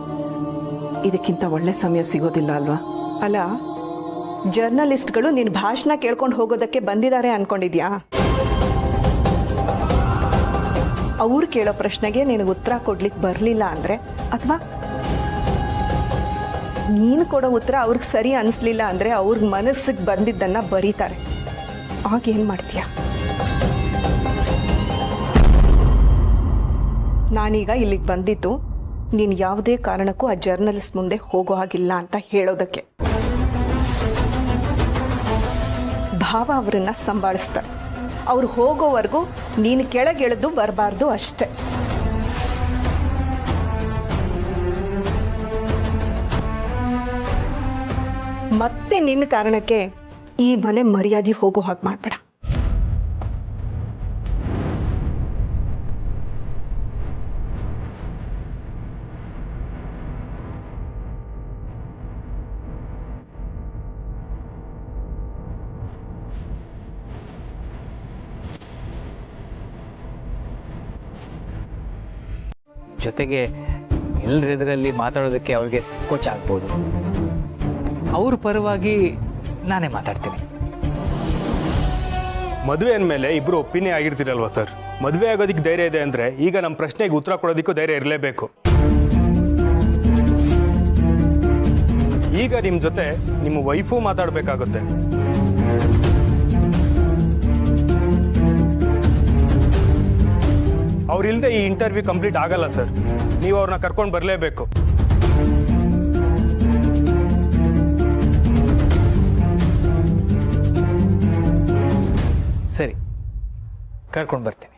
ಇದಕ್ಕಿಂತ ಒಳ್ಳೆ ಸಮಯ ಸಿಗೋದಿಲ್ಲ ಅಲ್ವಾ? ಅಲ್ಲ, ಜರ್ನಲಿಸ್ಟ್ಗಳು ನಿನ್ ಭಾಷಣ ಕೇಳ್ಕೊಂಡು ಹೋಗೋದಕ್ಕೆ ಬಂದಿದ್ದಾರೆ ಅನ್ಕೊಂಡಿದ್ಯಾ? ಅವ್ರು ಕೇಳೋ ಪ್ರಶ್ನೆಗೆ ನಿನಗೆ ಉತ್ತರ ಕೊಡ್ಲಿಕ್ಕೆ ಬರಲಿಲ್ಲ ಅಂದ್ರೆ, ಅಥವಾ ನೀನು ಕೊಡೋ ಉತ್ತರ ಅವ್ರಿಗೆ ಸರಿ ಅನಿಸ್ಲಿಲ್ಲ ಅಂದ್ರೆ ಅವ್ರಿಗೆ ಮನಸ್ಸಿಗೆ ಬಂದಿದ್ದನ್ನ ಬರೀತಾರೆ. ಆಗ ಏನ್ ಮಾಡ್ತೀಯ? ನಾನೀಗ ಇಲ್ಲಿಗೆ ಬಂದಿದ್ದು ನೀನು ಯಾವುದೇ ಕಾರಣಕ್ಕೂ ಆ ಜರ್ನಲಿಸ್ಟ್ ಮುಂದೆ ಹೋಗೋ ಹಾಗಿಲ್ಲ ಅಂತ ಹೇಳೋದಕ್ಕೆ. ಭಾವ ಅವರನ್ನ ಸಂಭಾಳಿಸ್ತಾರೆ. ಅವ್ರು ಹೋಗೋವರೆಗೂ ನೀನು ಕೆಳಗಿಳಿದು ಬರಬಾರ್ದು ಅಷ್ಟೆ. ಮತ್ತೆ ನಿನ್ನ ಕಾರಣಕ್ಕೆ ಈ ಮನೆ ಮರ್ಯಾದೆ ಹೋಗೋ ಹಾಗೆ ಮಾಡ್ಬೇಡ. ಜೊತೆಗೆ ಎಲ್ಲರೆದುರಲ್ಲಿ ಮಾತಾಡೋದಕ್ಕೆ ಅವ್ರಿಗೆ ಕೋಚ್ ಆಗ್ಬೋದು. ಅವ್ರ ಪರವಾಗಿ ನಾನೇ ಮಾತಾಡ್ತೀನಿ. ಮದುವೆ ಅಂದಮೇಲೆ ಇಬ್ಬರು ಒಪ್ಪಿನೇ ಆಗಿರ್ತೀರಲ್ವಾ ಸರ್? ಮದುವೆ ಆಗೋದಕ್ಕೆ ಧೈರ್ಯ ಇದೆ ಅಂದರೆ ಈಗ ನಮ್ಮ ಪ್ರಶ್ನೆಗೆ ಉತ್ತರ ಕೊಡೋದಕ್ಕೂ ಧೈರ್ಯ ಇರಲೇಬೇಕು. ಈಗ ನಿಮ್ಮ ಜೊತೆ ನಿಮ್ಮ ವೈಫು ಮಾತಾಡಬೇಕಾಗುತ್ತೆ. ಅವ್ರಿಲ್ಲದೆ ಈ ಇಂಟರ್ವ್ಯೂ ಕಂಪ್ಲೀಟ್ ಆಗಲ್ಲ ಸರ್. ನೀವು ಅವ್ರನ್ನ ಕರ್ಕೊಂಡು ಬರಲೇಬೇಕು. ಸರಿ, ಕರ್ಕೊಂಡು ಬರ್ತೀನಿ.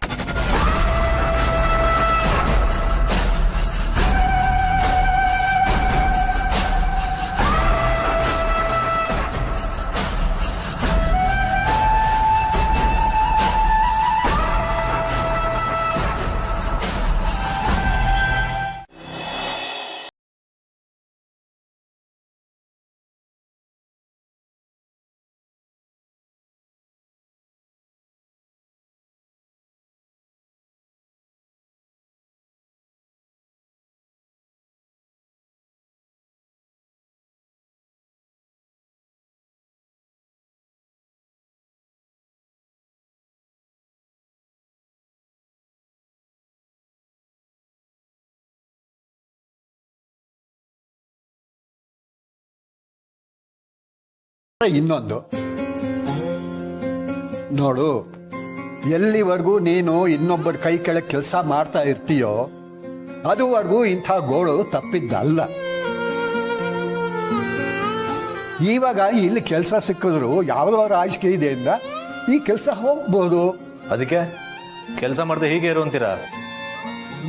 ಇನ್ನೊಂದು ನೋಡು, ಎಲ್ಲಿವರೆಗೂ ನೀನು ಇನ್ನೊಬ್ಬರ ಕೈ ಕೆಳಗೆ ಕೆಲಸ ಮಾಡ್ತಾ ಇರ್ತೀಯೋ ಅದುವರೆಗೂ ಇಂಥ ಗೋಳು ತಪ್ಪಿದ್ದಲ್ಲ. ಇವಾಗ ಇಲ್ಲಿ ಕೆಲಸ ಸಿಕ್ಕಿದ್ರು ಯಾವುದೋ ರಾಜಕೀಯ ಇದೆಯಿಂದ ಈ ಕೆಲಸ ಹೋಗ್ಬೋದು. ಅದಕ್ಕೆ ಕೆಲಸ ಮಾಡದೆ ಹೀಗೆ ಇರು ಅಂತೀರಾ?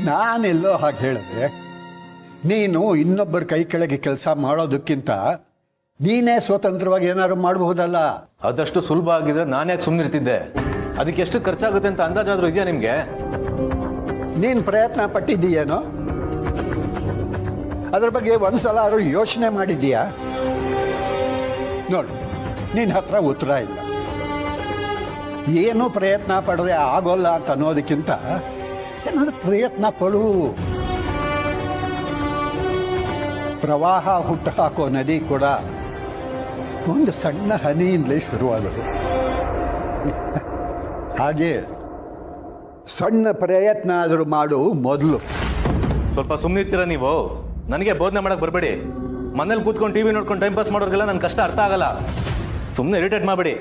ನಾನೆಲ್ಲೋ ಹಾಗೆ ಹೇಳಿದ್ರೆ, ನೀನು ಇನ್ನೊಬ್ಬರ ಕೈ ಕೆಳಗೆ ಕೆಲಸ ಮಾಡೋದಕ್ಕಿಂತ ನೀನೇ ಸ್ವತಂತ್ರವಾಗಿ ಏನಾದ್ರು ಮಾಡಬಹುದಲ್ಲ. ಅದಷ್ಟು ಸುಲಭ ಆಗಿದ್ರೆ ನಾನ್ಯಾಕೆ ಸುಮ್ಮನಿರ್ತಿದ್ದೆ? ಅದಕ್ಕೆ ಎಷ್ಟು ಖರ್ಚಾಗುತ್ತೆ ಅಂತ ಅಂದಾಜಾದ್ರೂ ಇದೆಯಾ ನಿಮ್ಗೆ? ನೀನು ಪ್ರಯತ್ನ ಪಟ್ಟಿದ್ದೀಯೇನೋ? ಅದ್ರ ಬಗ್ಗೆ ಒಂದ್ಸಲ ಆದ್ರೂ ಯೋಚನೆ ಮಾಡಿದ್ದೀಯಾ? ನೋಡು, ನಿನ್ನ ಹತ್ರ ಉತ್ತರ ಇಲ್ಲ. ಏನು ಪ್ರಯತ್ನ ಪಡೆದ್ರೆ ಆಗೋಲ್ಲ ಅಂತ ಅನ್ನೋದಕ್ಕಿಂತ ಏನಾದ್ರು ಪ್ರಯತ್ನ ಪಡು. ಪ್ರವಾಹ ಹುಟ್ಟು ಹಾಕೋ ನದಿ ಕೂಡ ಒಂದು ಸಣ್ಣ ಹನಿಯಿಂದಲೇ ಶುರುವಾಗೋದು. ಹಾಗೆ ಸಣ್ಣ ಪ್ರಯತ್ನ ಆದರೂ ಮಾಡು ಮೊದಲು. ಸ್ವಲ್ಪ ಸುಮ್ಮನಿರ್ತೀರಾ ನೀವು? ನನಗೆ ಬೋಧನೆ ಮಾಡಕ್ ಬರಬೇಡಿ. ಮನೇಲಿ ಕೂತ್ಕೊಂಡು ಟಿವಿ ನೋಡ್ಕೊಂಡು ಟೈಮ್ ಪಾಸ್ ಮಾಡೋರಿಗೆಲ್ಲ ನನ್ನ ಕಷ್ಟ ಅರ್ಥ ಆಗಲ್ಲ. ಸುಮ್ಮನೆ ಇರಿಟೇಟ್ ಮಾಡಬೇಡಿ.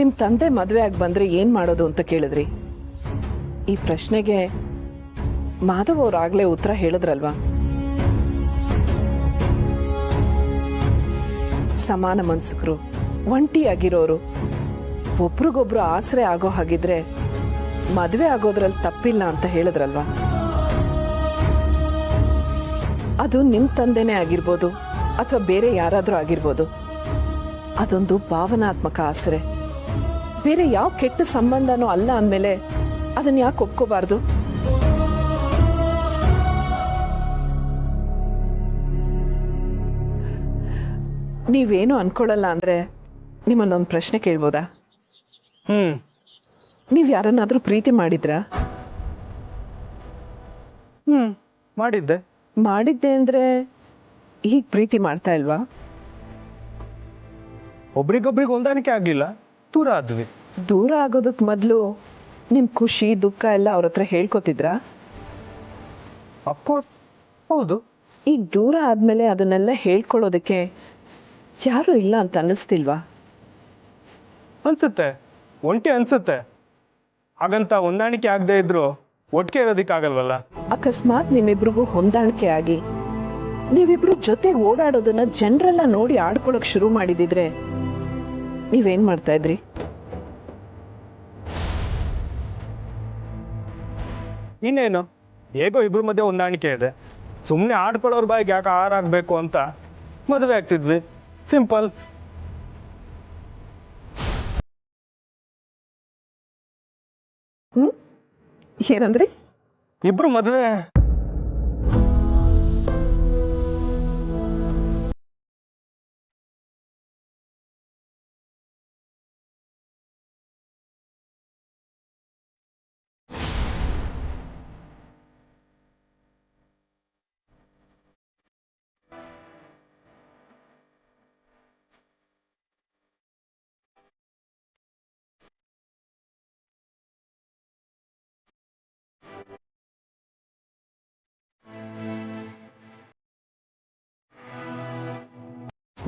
ನಿಮ್ಮ ತಂದೆ ಮದುವೆ ಆಗಿ ಬಂದ್ರೆ ಏನು ಮಾಡೋದು ಅಂತ ಕೇಳಿದ್ರಿ. ಈ ಪ್ರಶ್ನೆಗೆ ಮಾಧವ್ ಅವ್ರು ಆಗ್ಲೇ ಉತ್ತರ ಹೇಳಿದ್ರಲ್ವಾ. ಸಮಾನ ಮನ್ಸುಕರು, ಒಂಟಿಯಾಗಿರೋರು, ಒಬ್ರಿಗೊಬ್ರು ಆಸರೆ ಆಗೋ ಹಾಗಿದ್ರೆ ಮದುವೆ ಆಗೋದ್ರಲ್ಲಿ ತಪ್ಪಿಲ್ಲ ಅಂತ ಹೇಳಿದ್ರಲ್ವಾ. ಅದು ನಿಮ್ಮ ತಂದೆನೇ ಆಗಿರ್ಬೋದು ಅಥವಾ ಬೇರೆ ಯಾರಾದ್ರೂ ಆಗಿರ್ಬೋದು. ಅದೊಂದು ಭಾವನಾತ್ಮಕ ಆಸರೆ, ಬೇರೆ ಯಾವ ಕೆಟ್ಟ ಸಂಬಂಧನೂ ಅಲ್ಲ ಅಂದಮೇಲೆ ಅದನ್ನ ಯಾಕೆ ಒಪ್ಕೋಬಾರ್ದು? ನೀವೇನು ಅನ್ಕೊಳ್ಳಲ್ಲ ಅಂದ್ರೆ ನಿಮ್ಮನ್ನೊಂದು ಪ್ರಶ್ನೆ ಕೇಳ್ಬೋದಾ? ನೀವ್ ಯಾರನ್ನಾದ್ರೂ ಪ್ರೀತಿ ಮಾಡಿದ್ರಾ? ಮಾಡಿದ್ದೆ ಅಂದ್ರೆ ಈಗ ಪ್ರೀತಿ ಮಾಡ್ತಾ ಇಲ್ವಾ? ಒಬ್ರಿಗೊಬ್ರಿಗೆ ಹೊಂದಾಣಿಕೆ ಆಗ್ಲಿಲ್ಲ, ದೂರ ಆದ್ವಿ. ದೂರ ಆಗೋದಕ್ ಮೊದ್ಲು ನಿಮ್ ಖುಷಿ ದುಃಖ ಎಲ್ಲ ಅವ್ರ ಹತ್ರ ಹೇಳ್ಕೊತಿದ್ರಾ? ಅಫ್ಕೋರ್ಸ್, ಹೌದು. ಈಗ ದೂರ ಆದ್ಮೇಲೆ ಅದನ್ನೆಲ್ಲ ಹೇಳ್ಕೊಳ್ಳೋದಕ್ಕೆ ಯಾರು ಇಲ್ಲ ಅಂತ ಅನ್ನಿಸ್ತಿಲ್ವಾ? ಅನ್ಸುತ್ತೆ, ಒಂಟಿ ಅನ್ಸುತ್ತೆ. ಹಾಗಂತ ಹೊಂದಾಣಿಕೆ ಆಗದೆ ಇದ್ರು ಒಟ್ಟಿಗೆ ಇರೋದಕ್ಕಾಗಲ್ವಲ್ಲ. ಅಕಸ್ಮಾತ್ ನಿಮ್ಮಿಬ್ರಿಗೂ ಹೊಂದಾಣಿಕೆ ಆಗಿ ನೀವಿಬ್ರು ಜೊತೆ ಓಡಾಡೋದನ್ನ ಜನರೆಲ್ಲ ನೋಡಿ ಆಡ್ಕೊಳಕ್ ಶುರು ಮಾಡಿದಿದ್ರೆ ನೀವೇನ್ ಮಾಡ್ತಾ ಇದ್ರಿ? ಇನ್ನೇನು, ಹೇಗೋ ಇಬ್ರು ಮಧ್ಯೆ ಹೊಂದಾಣಿಕೆ ಇದೆ, ಸುಮ್ಮನೆ ಆಡ್ಕೊಳ್ಳೋರ್ ಬಾಯಿಗೆ ಯಾಕೆ ಆರಾಗಬೇಕು ಅಂತ ಮದುವೆ ಆಗ್ತಿದ್ವಿ. ಸಿಂಪಲ್. ಏನಂದ್ರಿ? ಇಬ್ರು ಮದುವೆ.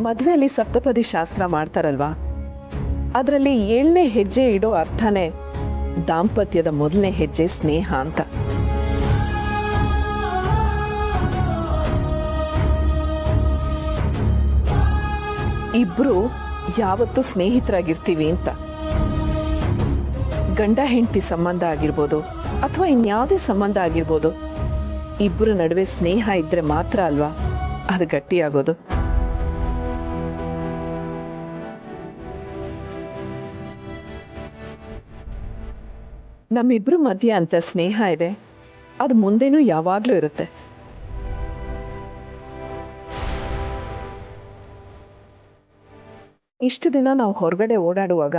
ಮದುವೆಯಲ್ಲಿ ಸಪ್ತಪದಿ ಶಾಸ್ತ್ರ ಮಾಡ್ತಾರಲ್ವಾ, ಅದರಲ್ಲಿ 7ನೇ ಹೆಜ್ಜೆ ಇಡೋ ಅರ್ಥನೇ ದಾಂಪತ್ಯದ ಮೊದಲನೇ ಹೆಜ್ಜೆ ಸ್ನೇಹ ಅಂತ. ಇಬ್ರು ಯಾವತ್ತೂ ಸ್ನೇಹಿತರಾಗಿರ್ತೀವಿ ಅಂತ. ಗಂಡ ಹೆಂಡತಿ ಸಂಬಂಧ ಆಗಿರ್ಬೋದು ಅಥವಾ ಇನ್ಯಾವುದೇ ಸಂಬಂಧ ಆಗಿರ್ಬೋದು, ಇಬ್ಬರ ನಡುವೆ ಸ್ನೇಹ ಇದ್ರೆ ಮಾತ್ರ ಅಲ್ವಾ ಅದು ಗಟ್ಟಿಯಾಗೋದು. ನಮ್ಮಿಬ್ರು ಮಧ್ಯೆ ಅಂತ ಸ್ನೇಹ ಇದೆ, ಅದು ಮುಂದೆನೂ ಯಾವಾಗ್ಲೂ ಇರುತ್ತೆ. ಇಷ್ಟು ದಿನ ನಾವು ಹೊರಗಡೆ ಓಡಾಡುವಾಗ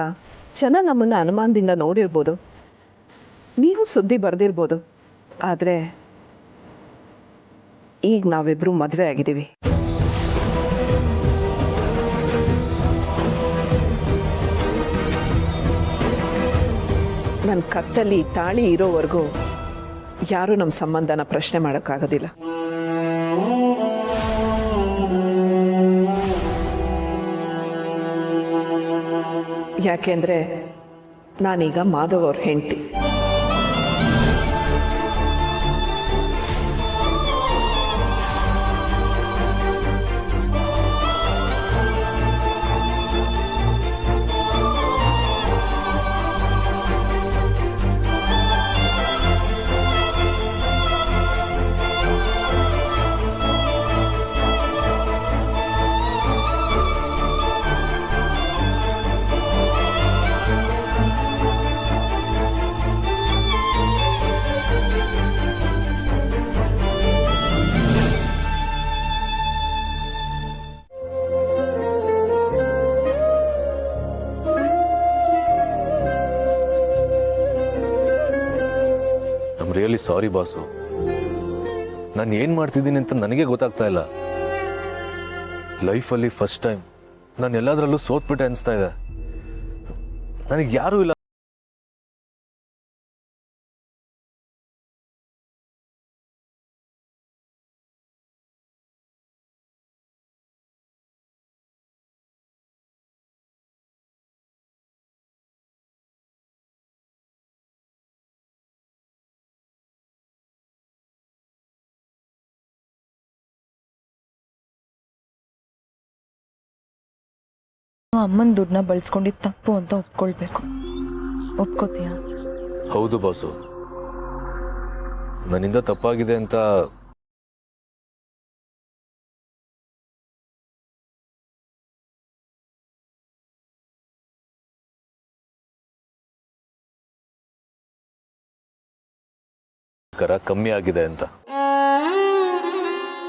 ಜನ ನಮ್ಮನ್ನ ಅನುಮಾನದಿಂದ ನೋಡಿರ್ಬೋದು, ನೀವು ಸುದ್ದಿ ಬರ್ದಿರ್ಬೋದು. ಆದರೆ ಈಗ ನಾವಿಬ್ರು ಮದುವೆ ಆಗಿದ್ದೀವಿ. ನನ್ನ ಕತ್ತಲ್ಲಿ ತಾಳಿ ಇರೋವರೆಗೂ ಯಾರೂ ನಮ್ಮ ಸಂಬಂಧನ ಪ್ರಶ್ನೆ ಮಾಡೋಕ್ಕಾಗೋದಿಲ್ಲ. ಯಾಕೆಂದ್ರೆ ನಾನೀಗ ಮಾಧವ್ ಅವ್ರ ಹೆಂಡತಿ. ರಿಯಲಿ ಸಾರಿ ಬಾಸು, ನಾನು ಏನು ಮಾಡ್ತಿದ್ದೀನಿ ಅಂತ ನನಗೆ ಗೊತ್ತಾಗ್ತಾ ಇಲ್ಲ. ಲೈಫಲ್ಲಿ ಫಸ್ಟ್ ಟೈಮ್ ನಾನು ಎಲ್ಲದರಲ್ಲೂ ಸೋತ್ಬಿಟ್ಟೆ ಅನಿಸ್ತಾ ಇದೆ. ನನಗೆ ಯಾರೂ ಇಲ್ಲ. ಅಮ್ಮನ ದುಡ್ಡನ್ನ ಬಳಸ್ಕೊಂಡಿದ್ದು ತಪ್ಪು ಅಂತ ಒಪ್ಕೊಳ್ಬೇಕು. ಒಪ್ಕೋತೀಯ? ಹೌದು ಬಾಸು, ನನ್ನಿಂದ ತಪ್ಪಾಗಿದೆ ಅಂತ ಕಮ್ಮಿ ಆಗಿದೆ ಅಂತ.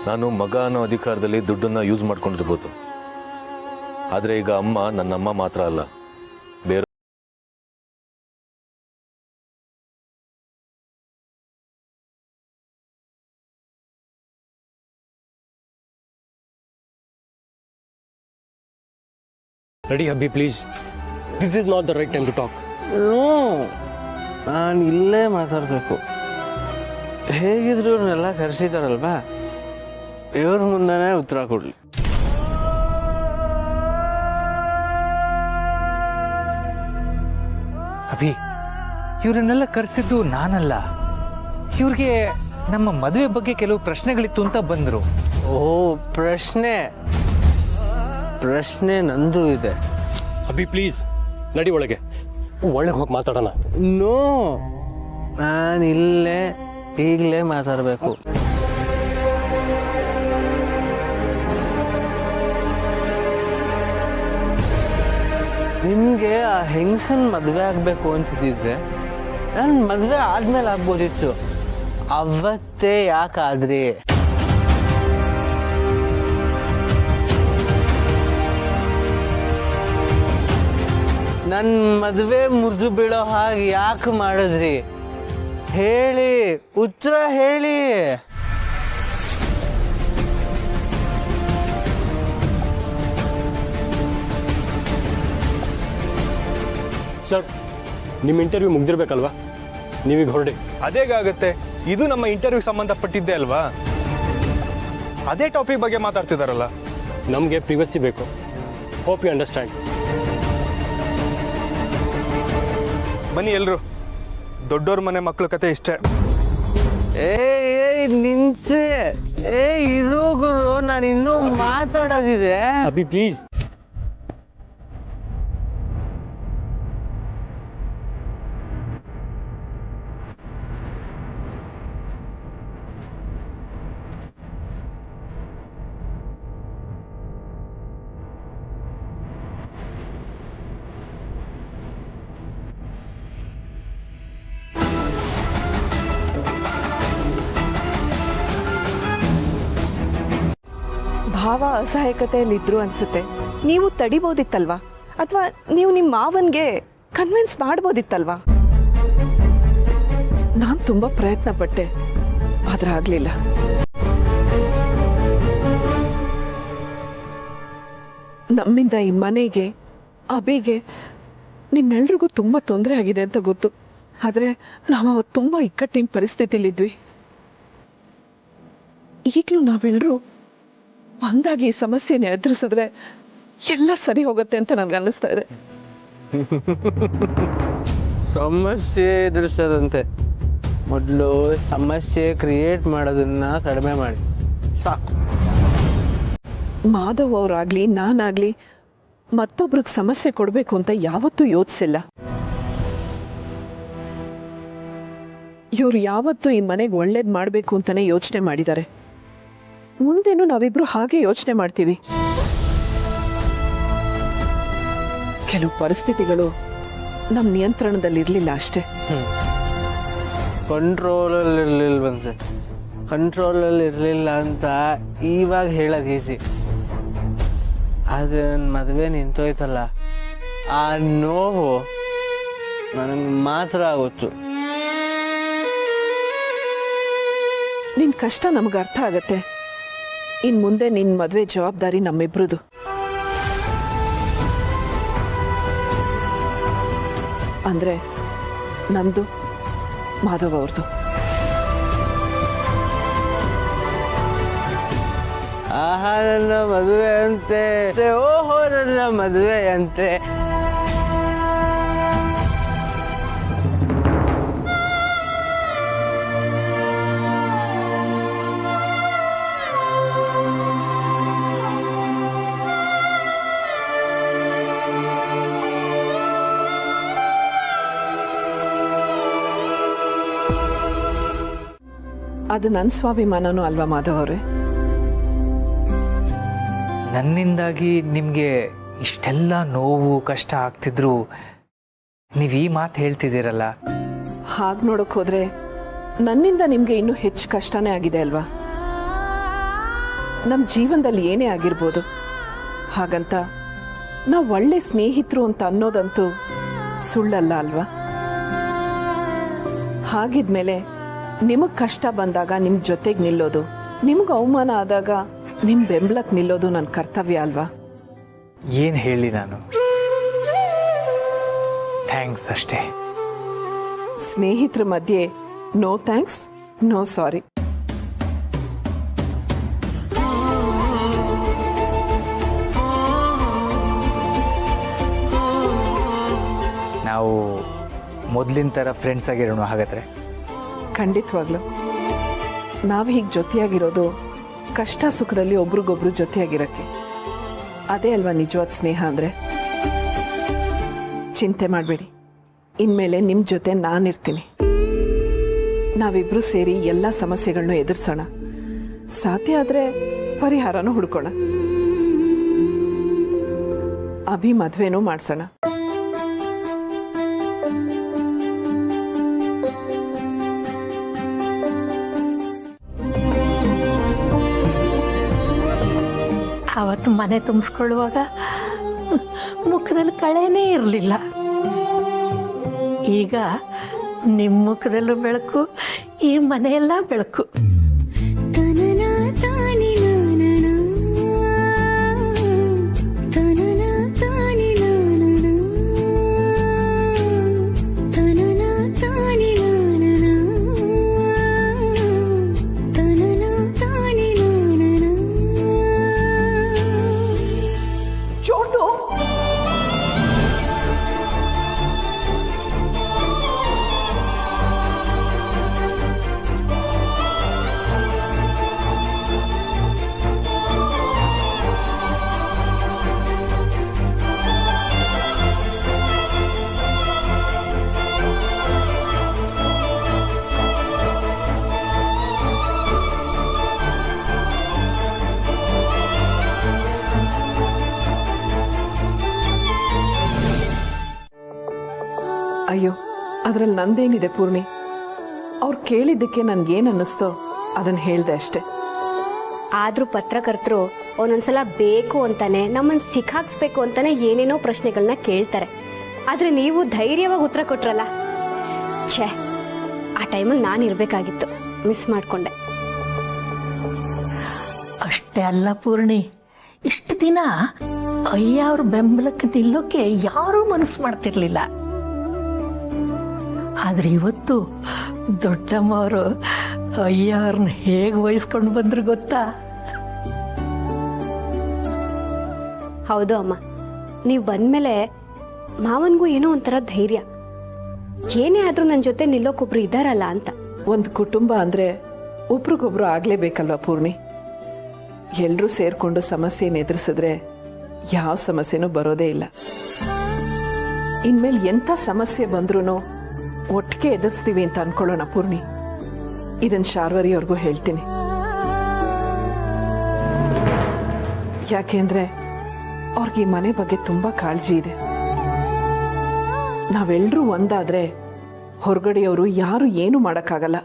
ನಾನು ಮಗ ಅನ್ನೋ ಅಧಿಕಾರದಲ್ಲಿ ದುಡ್ಡನ್ನ ಯೂಸ್ ಮಾಡ್ಕೊಂಡಿರ್ಬೋದು, ಆದ್ರೆ ಈಗ ಅಮ್ಮ ನನ್ನಮ್ಮ ಮಾತ್ರ ಅಲ್ಲ, ಬೇರೆ ready Abbi, please. This is not the right time to talk. ನಾನು ಇಲ್ಲೇ ಮಾತಾಡಬೇಕು. ಹೇಗಿದ್ರು ಇವ್ರನ್ನೆಲ್ಲ ಕರೆಸಿದಾರಲ್ವಾ, ಇವ್ರ ಮುಂದೆನೇ ಉತ್ತರ ಕೊಡ್ಲಿ. ಅಭಿ, ಇವರನ್ನೆಲ್ಲ ಕರೆಸಿದ್ದು ನಾನಲ್ಲ. ಇವ್ರಿಗೆ ನಮ್ಮ ಮದುವೆ ಬಗ್ಗೆ ಕೆಲವು ಪ್ರಶ್ನೆಗಳಿತ್ತು ಅಂತ ಬಂದ್ರು. ಓ, ಪ್ರಶ್ನೆ ನಂದು ಇದೆ. ಅಭಿ ಪ್ಲೀಸ್ ನಡಿ ಒಳಗೆ, ಒಳಗೆ ಹೋಗಿ ಮಾತಾಡೋಣ. ನೋ, ನಾನು ಇಲ್ಲೇ ಈಗಲೇ ಮಾತಾಡಬೇಕು. ನಿಮ್ಗೆ ಆ ಹೆಂಗಸನ್ ಮದ್ವೆ ಆಗ್ಬೇಕು ಅಂತಿದ್ದೆ, ನನ್ ಮದ್ವೆ ಆದ್ಮೇಲೆ ಆಗ್ಬೋದಿತ್ತು. ಅವತ್ತೇ ಯಾಕಾದ್ರಿ? ನನ್ ಮದ್ವೆ ಮುರಿದು ಬೀಳೋ ಹಾಗೆ ಯಾಕೆ ಮಾಡಿದ್ರಿ? ಹೇಳಿ, ಉತ್ತರ ಹೇಳಿ. ಸರ್, ನಿಮ್ಮ ಇಂಟರ್ವ್ಯೂ ಮುಗ್ದಿರ್ಬೇಕಲ್ವಾ? ನೀವೀಗ ಹೊರಡಿ. ಅದೇಗಾಗತ್ತೆ, ಇದು ನಮ್ಮ ಇಂಟರ್ವ್ಯೂ ಸಂಬಂಧಪಟ್ಟಿದ್ದೆ ಅಲ್ವಾ? ಅದೇ ಟಾಪಿಕ್ ಬಗ್ಗೆ ಮಾತಾಡ್ತಿದಾರಲ್ಲ. ನಮಗೆ ಪ್ರಿವಸಿ ಬೇಕು. Hope you understand. ಬನ್ನಿ ಎಲ್ರು, ದೊಡ್ಡೋರ್ ಮನೆ ಮಕ್ಳ ಕತೆ ಇಷ್ಟೇ. ನಿಂತೆ ಇದು ಗುರು, ನಾನು ಇನ್ನೂ ಮಾತಾಡೋದಿದೆ. ಅಭಿ ಪ್ಲೀಸ್. ಭಾವ ಅಸಹಾಯಕತೆಯಲ್ಲಿದ್ರು ಅನ್ಸುತ್ತೆ. ನೀವು ತಡಿಬೋದಿತ್ತಲ್ವಾ? ಅಥವಾ ನೀವು ನಿಮ್ಮ ಮಾವನ್ಗೆ ಕನ್ವಿನ್ಸ್ ಮಾಡ್ಬೋದಿತ್ತಲ್ವಾ? ನಾನು ತುಂಬಾ ಪ್ರಯತ್ನ ಪಟ್ಟೆ, ಆದ್ರೆ ಆಗ್ಲಿಲ್ಲ. ನಮ್ಮಿಂದ ಈ ಮನೆಗೆ, ಅಬಿಗೆ, ನಿಮ್ಮೆಲ್ರಿಗೂ ತುಂಬಾ ತೊಂದರೆ ಆಗಿದೆ ಅಂತ ಗೊತ್ತು. ಆದ್ರೆ ನಾವು ಅವತ್ತು ತುಂಬಾ ಇಕ್ಕಟ್ಟಿನ ಪರಿಸ್ಥಿತಿಲಿದ್ವಿ. ಈಗಲೂ ನಾವೆಲ್ಲರೂ ಒಂದಾಗಿ ಈ ಸಮಸ್ಯೆನ ಎದುರಿಸಿದ್ರೆ ಎಲ್ಲ ಸರಿ ಹೋಗುತ್ತೆ ಅಂತ ನನ್ಗೆ ಅನ್ನಿಸ್ತಾ ಇದೆ. ಸಮಸ್ಯೆ ಎದುರಿಸೋದಂತೆ ಮೊದಲು ಸಮಸ್ಯೆ ಕ್ರಿಯೇಟ್ ಮಾಡೋದನ್ನ ಕಡಿಮೆ ಮಾಡಿ ಸಾಕು. ಮಾಧವ್ ಅವರಾಗ್ಲಿ ನಾನಾಗ್ಲಿ ಮತ್ತೊಬ್ರಿಗೆ ಸಮಸ್ಯೆ ಕೊಡಬೇಕು ಅಂತ ಯಾವತ್ತೂ ಯೋಚಿಸಿಲ್ಲ. ಇವ್ರು ಯಾವತ್ತೂ ಈ ಮನೆಗೆ ಒಳ್ಳೇದು ಮಾಡಬೇಕು ಅಂತಾನೆ ಯೋಚನೆ ಮಾಡಿದ್ದಾರೆ. ಮುಂದೇನು ನಾವಿಬ್ರು ಹಾಗೆ ಯೋಚನೆ ಮಾಡ್ತೀವಿ. ಕೆಲವು ಪರಿಸ್ಥಿತಿಗಳು ನಮ್ಮ ನಿಯಂತ್ರಣದಲ್ಲಿರ್ಲಿಲ್ಲ ಅಷ್ಟೇ. ಕಂಟ್ರೋಲಲ್ಲಿರ್ಲಿಲ್ವಂತೆ. ಕಂಟ್ರೋಲಲ್ಲಿ ಇರಲಿಲ್ಲ ಅಂತ ಇವಾಗ ಹೇಳೋದು ಈಸಿ. ಆದರೆ ನನ್ನ ಮದುವೆ ನಿಂತೋಯ್ತಲ್ಲ, ಆ ನೋವು ನನಗೆ ಮಾತ್ರ ಗೊತ್ತು. ನಿನ್ ಕಷ್ಟ ನಮ್ಗೆ ಅರ್ಥ ಆಗತ್ತೆ. ಇನ್ ಮುಂದೆ ನಿನ್ ಮದ್ವೆ ಜವಾಬ್ದಾರಿ ನಮ್ಮಿಬ್ರದು. ಅಂದ್ರೆ ನಂದು, ಮಾಧವ್ ಅವ್ರದ್ದು. ಆಹಾ ನನ್ನ ಮದುವೆ ಅಂತೆ, ಓಹೋ ನನ್ನ ಮದುವೆ ಅಂತೆ. ಅದು ನನ್ನ ಸ್ವಾಭಿಮಾನನೂ ಅಲ್ವಾ ಮಾಧವ್ ಅವರೇ? ನನ್ನಿಂದಾಗಿ ನಿಮಗೆ ಇಷ್ಟೆಲ್ಲ ನೋವು ಕಷ್ಟ ಆಗ್ತಿದ್ರು ನೀವು ಈ ಮಾತು ಹೇಳ್ತಿದ್ದೀರಲ್ಲ. ಹಾಗೆ ನೋಡೋಕೆ ಹೋದ್ರೆ ನನ್ನಿಂದ ನಿಮಗೆ ಇನ್ನೂ ಹೆಚ್ಚು ಕಷ್ಟನೇ ಆಗಿದೆ ಅಲ್ವಾ? ನಮ್ಮ ಜೀವನದಲ್ಲಿ ಏನೇ ಆಗಿರ್ಬೋದು, ಹಾಗಂತ ನಾವು ಒಳ್ಳೆ ಸ್ನೇಹಿತರು ಅಂತ ಅನ್ನೋದಂತೂ ಸುಳ್ಳಲ್ಲ ಅಲ್ವಾ? ಹಾಗಿದ್ಮೇಲೆ ನಿಮಗೆ ಕಷ್ಟ ಬಂದಾಗ ನಿಮ್ಮ ಜೊತೆಗೆ ನಿಲ್ಲೋದು, ನಿಮ್ಗೆ ಅವಮಾನ ಆದಾಗ ನಿಮ್ಮ ಬೆಂಬಲಕ್ಕೆ ನಿಲ್ಲೋದು ನನ್ನ ಕರ್ತವ್ಯ ಅಲ್ವಾ? ಏನು ಹೇಳಿ ನಾನು? ಥ್ಯಾಂಕ್ಸ್ ಅಷ್ಟೇ. ಸ್ನೇಹಿತರ ಮಧ್ಯೆ ನೋ ಥ್ಯಾಂಕ್ಸ್, ನೋ ಸಾರಿ. ನಾವು ಮೊದಲಿನ ಥರ ಫ್ರೆಂಡ್ಸ್ ಆಗಿರೋಣ ಹಾಗಾದ್ರೆ? ಖಂಡಿತವಾಗ್ಲು. ನಾವು ಹೀಗೆ ಜೊತೆಯಾಗಿರೋದು ಕಷ್ಟ ಸುಖದಲ್ಲಿ ಒಬ್ರಿಗೊಬ್ರು ಜೊತೆಯಾಗಿರಕ್ಕೆ. ಅದೇ ಅಲ್ವಾ ನಿಜವಾದ ಸ್ನೇಹ ಅಂದರೆ. ಚಿಂತೆ ಮಾಡಬೇಡಿ, ಇನ್ಮೇಲೆ ನಿಮ್ಮ ಜೊತೆ ನಾನಿರ್ತೀನಿ. ನಾವಿಬ್ರು ಸೇರಿ ಎಲ್ಲ ಸಮಸ್ಯೆಗಳನ್ನೂ ಎದುರಿಸೋಣ, ಸಾಧ್ಯ ಆದರೆ ಪರಿಹಾರನೂ ಹುಡ್ಕೋಣ. ಅಭಿ ಮದುವೆನೂ ಮಾಡಿಸೋಣ. ಅವತ್ತು ಮನೆ ತುಂಬಿಸ್ಕೊಳ್ಳುವಾಗ ಮುಖದಲ್ಲಿ ಕಳೆನೇ ಇರಲಿಲ್ಲ. ಈಗ ನಿಮ್ಮ ಮುಖದಲ್ಲೂ ಬೆಳಕು, ಈ ಮನೆಯೆಲ್ಲ ಬೆಳಕು. ಅಯ್ಯೋ, ಅದ್ರಲ್ಲಿ ನಂದೇನಿದೆ ಪೂರ್ಣಿ? ಅವ್ರು ಕೇಳಿದ್ದಕ್ಕೆ ನನ್ಗೇನು ಅನ್ನಿಸ್ತೋ ಅದನ್ನು ಹೇಳ್ದೆ ಅಷ್ಟೆ. ಆದ್ರೂ ಪತ್ರಕರ್ತರು ಒಂದೊಂದ್ಸಲ ಬೇಕು ಅಂತಾನೆ ನಮ್ಮನ್ನ ಸಿಕ್ಕಾಕ್ಸ್ಬೇಕು ಅಂತಾನೆ ಏನೇನೋ ಪ್ರಶ್ನೆಗಳನ್ನ ಕೇಳ್ತಾರೆ. ಆದ್ರೆ ನೀವು ಧೈರ್ಯವಾಗಿ ಉತ್ತರ ಕೊಟ್ರಲ್ಲ, ಛೇ, ಆ ಟೈಮಲ್ಲಿ ನಾನು ಇರ್ಬೇಕಾಗಿತ್ತು, ಮಿಸ್ ಮಾಡ್ಕೊಂಡೆ. ಅಷ್ಟೇ ಅಲ್ಲ ಪೂರ್ಣಿ, ಇಷ್ಟು ದಿನ ಅಯ್ಯ ಅವ್ರ ಬೆಂಬಲಕ್ಕೆ ನಿಲ್ಲೋಕೆ ಯಾರೂ ಮನಸ್ಸು ಮಾಡ್ತಿರ್ಲಿಲ್ಲ. ಆದ್ರೆ ಇವತ್ತು ದೊಡ್ಡಮ್ಮ ಅವರು ಅಯ್ಯ ಅವ್ರನ್ನ ಹೇಗೆ ವಹಿಸ್ಕೊಂಡು ಬಂದ್ರು ಗೊತ್ತಾ? ಹೌದು ಅಮ್ಮ, ನೀವು ಬಂದ್ಮೇಲೆ ಮಾವನ್ಗೂ ಏನೋ ಒಂಥರ ಧೈರ್ಯ. ಏನೇ ಆದ್ರೂ ನನ್ನ ಜೊತೆ ನಿಲ್ಲೋಕೊಬ್ರು ಇದ್ದಾರಲ್ಲ ಅಂತ. ಒಂದು ಕುಟುಂಬ ಅಂದ್ರೆ ಒಬ್ರಿಗೊಬ್ರು ಆಗ್ಲೇಬೇಕಲ್ವಾ ಪೂರ್ಣಿ? ಎಲ್ರೂ ಸೇರ್ಕೊಂಡು ಸಮಸ್ಯೆನ ಎದುರಿಸಿದ್ರೆ ಯಾವ ಸಮಸ್ಯೆನೂ ಬರೋದೇ ಇಲ್ಲ. ಇನ್ಮೇಲೆ ಎಂಥ ಸಮಸ್ಯೆ ಬಂದ್ರೂ ಒಟ್ಟಿಗೆ ಎದುರಿಸ್ತೀವಿ ಅಂತ ಅನ್ಕೊಳ್ಳೋಣ ಪೂರ್ಣಿ. ಇದನ್ನ ಶಾರ್ವರಿ ಅವ್ರಿಗೂ ಹೇಳ್ತೀನಿ. ಯಾಕೆಂದ್ರೆ ಅವ್ರಿಗೆ ಈ ಮನೆ ಬಗ್ಗೆ ತುಂಬಾ ಕಾಳಜಿ ಇದೆ. ನಾವೆಲ್ಲರೂ ಒಂದಾದ್ರೆ ಹೊರಗಡೆಯವರು ಯಾರು ಏನು ಮಾಡಕ್ಕಾಗಲ್ಲ.